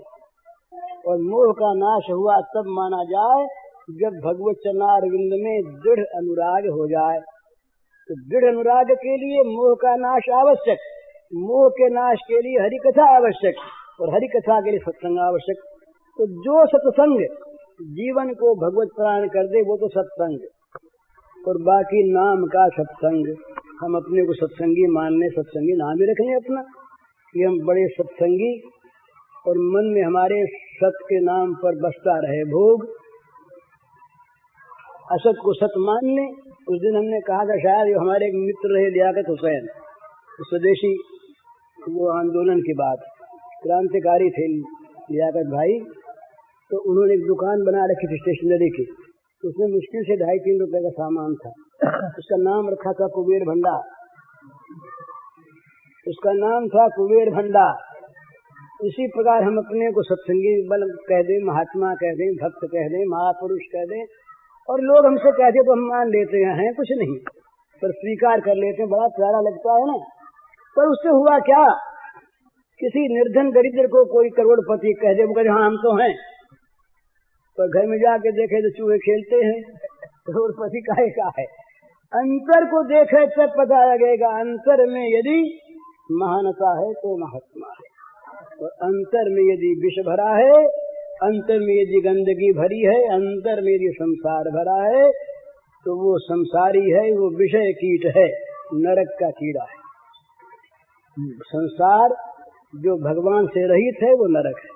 A: और मोह का नाश हुआ तब माना जाए जब भगवत चरणारविंद में दृढ़ अनुराग हो जाए। तो दृढ़ अनुराग के लिए मोह का नाश आवश्यक, मोह के नाश के लिए हरि कथा आवश्यक, और हरि कथा के लिए सत्संग आवश्यक। तो जो सत्संग जीवन को भगवत परायण कर दे वो तो सत्संग, और बाकी नाम का सत्संग। हम अपने को सत्संगी मानने, सत्संगी नाम ही रखें अपना कि हम बड़े सत्संगी, और मन में हमारे सत के नाम पर बसता रहे भोग, असत को सत मान ले। उस दिन हमने कहा था, शायद हमारे एक मित्र रहे लियाकत हुसैन, स्वदेशी, वो आंदोलन की बात, क्रांतिकारी थे लियाकत भाई। तो उन्होंने एक दुकान बना रखी थी स्टेशनरी की, उसमें मुश्किल से 2.5-3 रुपए का सामान था। उसका नाम रखा था कुबेर भंडार, उसका नाम था कुबेर भंडार। इसी प्रकार हम अपने को सत्संगी बल कह दें, महात्मा कह दें, भक्त कह दें, महापुरुष कह दें, और लोग हमसे कहते तो हम मान लेते हैं कुछ नहीं, पर स्वीकार कर लेते हैं, बड़ा प्यारा लगता है ना। पर उससे हुआ क्या, किसी निर्धन दरिद्र को कोई करोड़पति कह दे, वो कहे हाँ हम तो हैं, पर घर में जाके देखे तो चूहे खेलते हैं, करोड़पति काहे का है। अंतर को देखे तब पता लगेगा, अंतर में यदि महानता है तो महात्मा है, और अंतर में यदि विष भरा है, अंतर में यदि गंदगी भरी है, अंतर में यदि संसार भरा है, तो वो संसारी है, वो विषय कीट है, नरक का कीड़ा है। संसार जो भगवान से रहित है वो नरक है,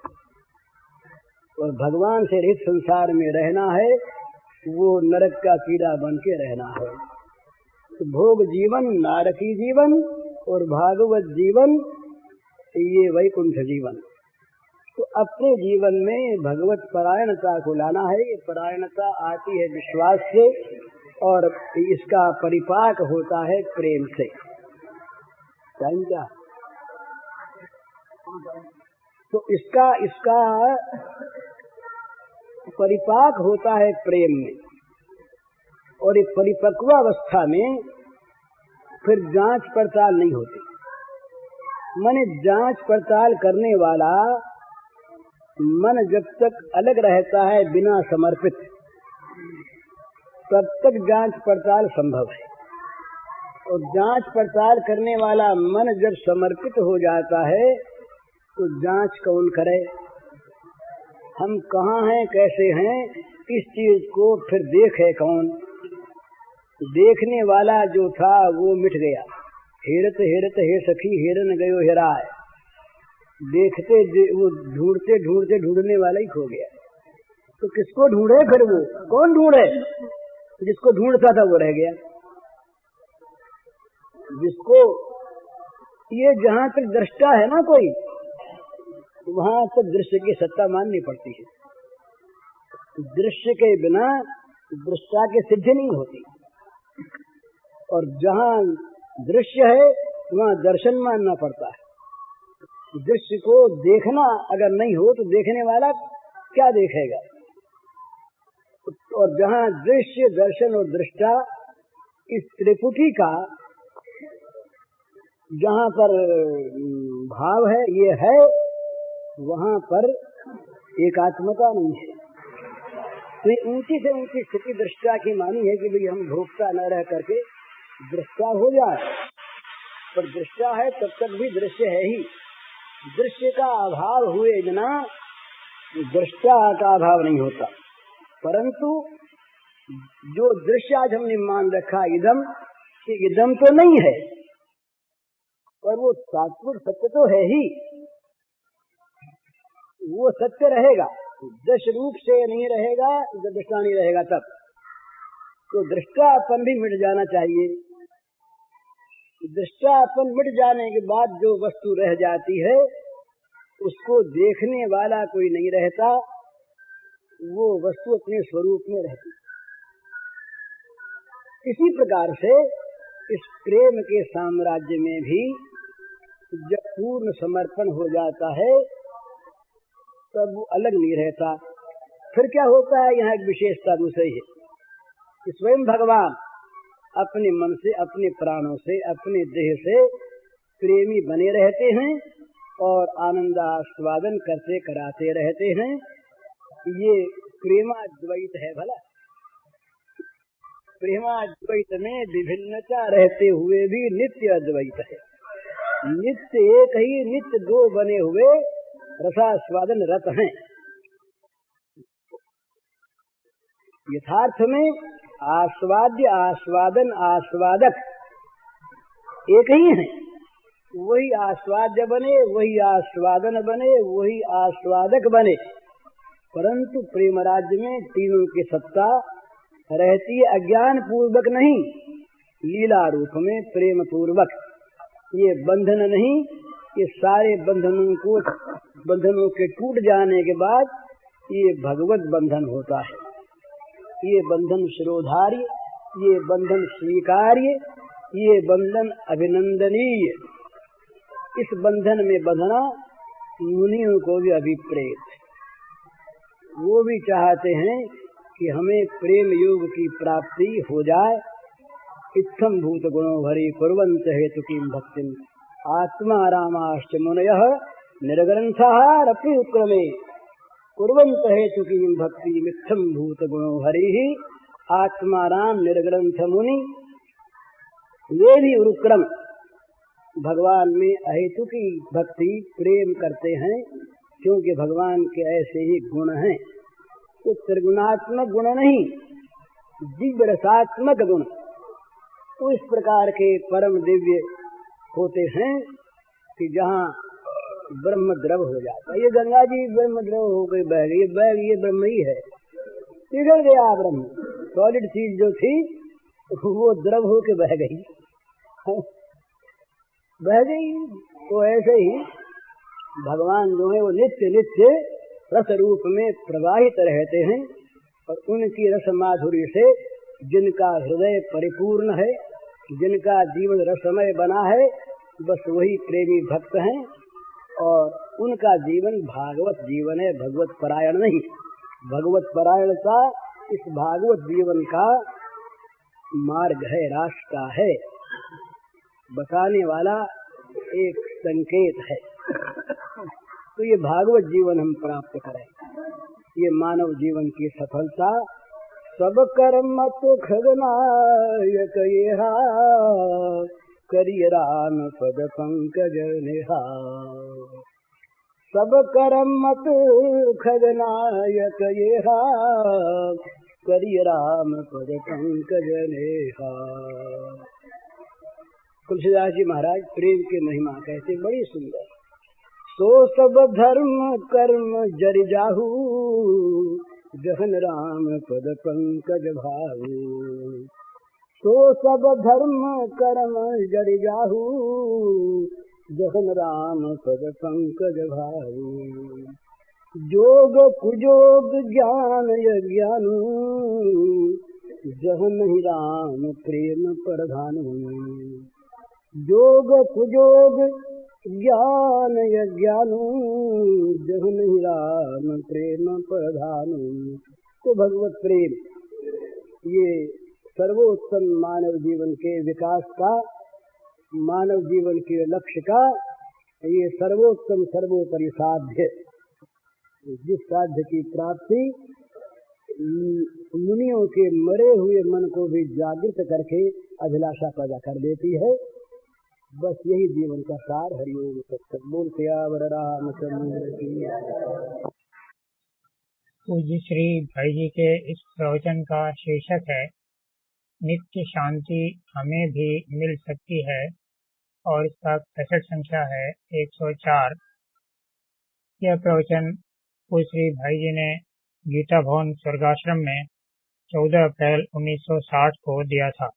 A: और भगवान से रहित संसार में रहना है वो नरक का कीड़ा बन के रहना है। तो भोग जीवन नारकी जीवन, और भागवत जीवन ये वैकुंठ जीवन। तो अपने जीवन में भगवत परायणता को लाना है। ये परायणता आती है विश्वास से, और इसका परिपाक होता है प्रेम से। क्या तो इसका परिपाक होता है प्रेम में। और एक परिपक्वावस्था में फिर जांच पड़ताल नहीं होती। माने जांच पड़ताल करने वाला मन जब तक अलग रहता है बिना समर्पित, तब तक जांच पड़ताल संभव है। और जांच पड़ताल करने वाला मन जब समर्पित हो जाता है तो जांच कौन करे, हम कहाँ हैं कैसे हैं, इस चीज को फिर देखे कौन। देखने वाला जो था वो मिट गया। हेरत हेरत हे सखी हेरन गयो हेराय, देखते वो ढूंढते ढूंढते ढूंढने वाला ही खो गया। तो किसको ढूंढे फिर, वो कौन ढूंढे? जिसको ढूंढता था वो रह गया। जिसको ये जहाँ तक दृष्टा है ना कोई, वहाँ तक दृश्य की सत्ता माननी पड़ती है। दृश्य के बिना दृष्टा की सिद्धि नहीं होती। और जहाँ दृश्य है वहाँ दर्शन मानना पड़ता है। दृश्य को देखना अगर नहीं हो तो देखने वाला क्या देखेगा। और जहाँ दृश्य दर्शन और दृष्टा इस त्रिपुटी का जहाँ पर भाव है, ये है, वहाँ पर एकात्मता नहीं है। तो ऊंची से ऊंची स्थिति दृष्टा की मानी है कि भाई हम भोक्ता न रह करके दृष्टा हो जाए। पर दृष्टा है तब तक भी दृश्य है ही। दृश्य का अभाव हुए बिना दृष्टा का अभाव नहीं होता। परंतु जो दृश्य आज हमने मान रखा इदम, कि इदम तो नहीं है, पर वो सात्विक सत्य तो है ही, वो सत्य रहेगा। दृश्य रूप से नहीं रहेगा जब दृष्टा नहीं रहेगा तब। तो दृष्टापन भी मिट जाना चाहिए। दृष्टापन मिट जाने के बाद जो वस्तु रह जाती है उसको देखने वाला कोई नहीं रहता, वो वस्तु अपने स्वरूप में रहती। इसी प्रकार से इस प्रेम के साम्राज्य में भी जब पूर्ण समर्पण हो जाता है तब वो अलग नहीं रहता। फिर क्या होता है, यहाँ एक विशेषता दूसरी है कि स्वयं भगवान अपने मन से, अपने प्राणों से, अपने देह से प्रेमी बने रहते हैं और आनंदास्वादन करते कराते रहते हैं। ये प्रेमाद्वैत है। भला प्रेमाद्वैत में विभिन्नता रहते हुए भी नित्य अद्वैत है। नित्य एक ही, नित्य दो बने हुए रसास्वादन रत हैं। यथार्थ में आस्वाद्य, आस्वादन, आस्वादक एक ही है। वही आस्वाद्य बने, वही आस्वादन बने, वही आस्वादक बने। परंतु प्रेम राज्य में तीनों की सत्ता रहती है, अज्ञान पूर्वक नहीं, लीला रूप में प्रेम पूर्वक। ये बंधन नहीं, ये सारे बंधनों के टूट जाने के बाद ये भगवत बंधन होता है। ये बंधन शिरोधार्य, ये बंधन स्वीकार्य, ये बंधन अभिनंदनीय। इस बंधन में बंधना मुनियों को भी अभिप्रेत। वो भी चाहते हैं कि हमें प्रेम योग की प्राप्ति हो जाए। इत्थम भूत गुणों भरी कुर्वन्त हेतु की भक्ति आत्मा रामाश्च मुनयः निर्ग्रंथः रपि उक्रमे कुर्वन्त हेतु की भक्ति मित्थम भूत गुणों हरि आत्मा राम निर्ग्रंथ मुनि। वे भी उरुक्रम भगवान में अहेतु की भक्ति प्रेम करते हैं, क्योंकि भगवान के ऐसे ही गुण हैं। तो त्रिगुणात्मक गुण नहीं, दिव्य रसात्मक गुण। तो इस प्रकार के परम दिव्य होते हैं कि जहाँ ब्रह्म द्रव हो जाता है। ये गंगा जी ब्रह्म द्रव हो गई, बह गई, ये ब्रह्म ही है, पिघल गया ब्रह्म। सॉलिड चीज जो थी वो द्रव हो के बह गई, बह गई। तो ऐसे ही भगवान जो है वो नित्य नित्य रस रूप में प्रवाहित रहते हैं। और उनकी रस माधुरी से जिनका हृदय परिपूर्ण है, जिनका जीवन रसमय बना है, बस वही प्रेमी भक्त हैं। और उनका जीवन भागवत जीवन है, भगवत परायण नहीं। भगवत परायणता इस भागवत जीवन का मार्ग है, रास्ता है, बताने वाला एक संकेत है। तो ये भागवत जीवन हम प्राप्त करें, ये मानव जीवन की सफलता। सब कर्म तो खगनायक येहा, करिय राम पद पंकज नेहा। सब कर्म तो खगनायक येहा, करिय राम पद पंकज नेहा। तुलसीदास जी महाराज प्रेम की महिमा कहते बड़ी सुंदर। सो सब धर्म कर्म जरि जाहू, गहन राम पद पंकज भाऊ। सो सब धर्म कर्म जरि जाहू, गहन राम पद पंकज भाऊ। जोग कुजोग ज्ञान यज्ञानु, जहन ही राम प्रेम प्रधानु। जोग कुजोग ज्ञान यज्ञानु, जहन ही राम प्रेम प्रधानु। तो भगवत प्रेम ये सर्वोत्तम मानव जीवन के विकास का, मानव जीवन के लक्ष्य का ये सर्वोत्तम सर्वोपरि साध्य, जिस साध्य की प्राप्ति मुनियों के मरे हुए मन को भी जागृत करके अभिलाषा पैदा कर देती है। बस यही जीवन का सार। हरिओम तत्सत। बोल सियावर रामचंद्र की।
B: पूज्य श्री भाई जी के इस प्रवचन का शीर्षक है नित्य शांति हमें भी मिल सकती है, और इसका कैसेट संख्या है 104। यह प्रवचन पूज्य श्री भाई जी ने गीता भवन स्वर्गाश्रम में 14 अप्रैल 1960 को दिया था।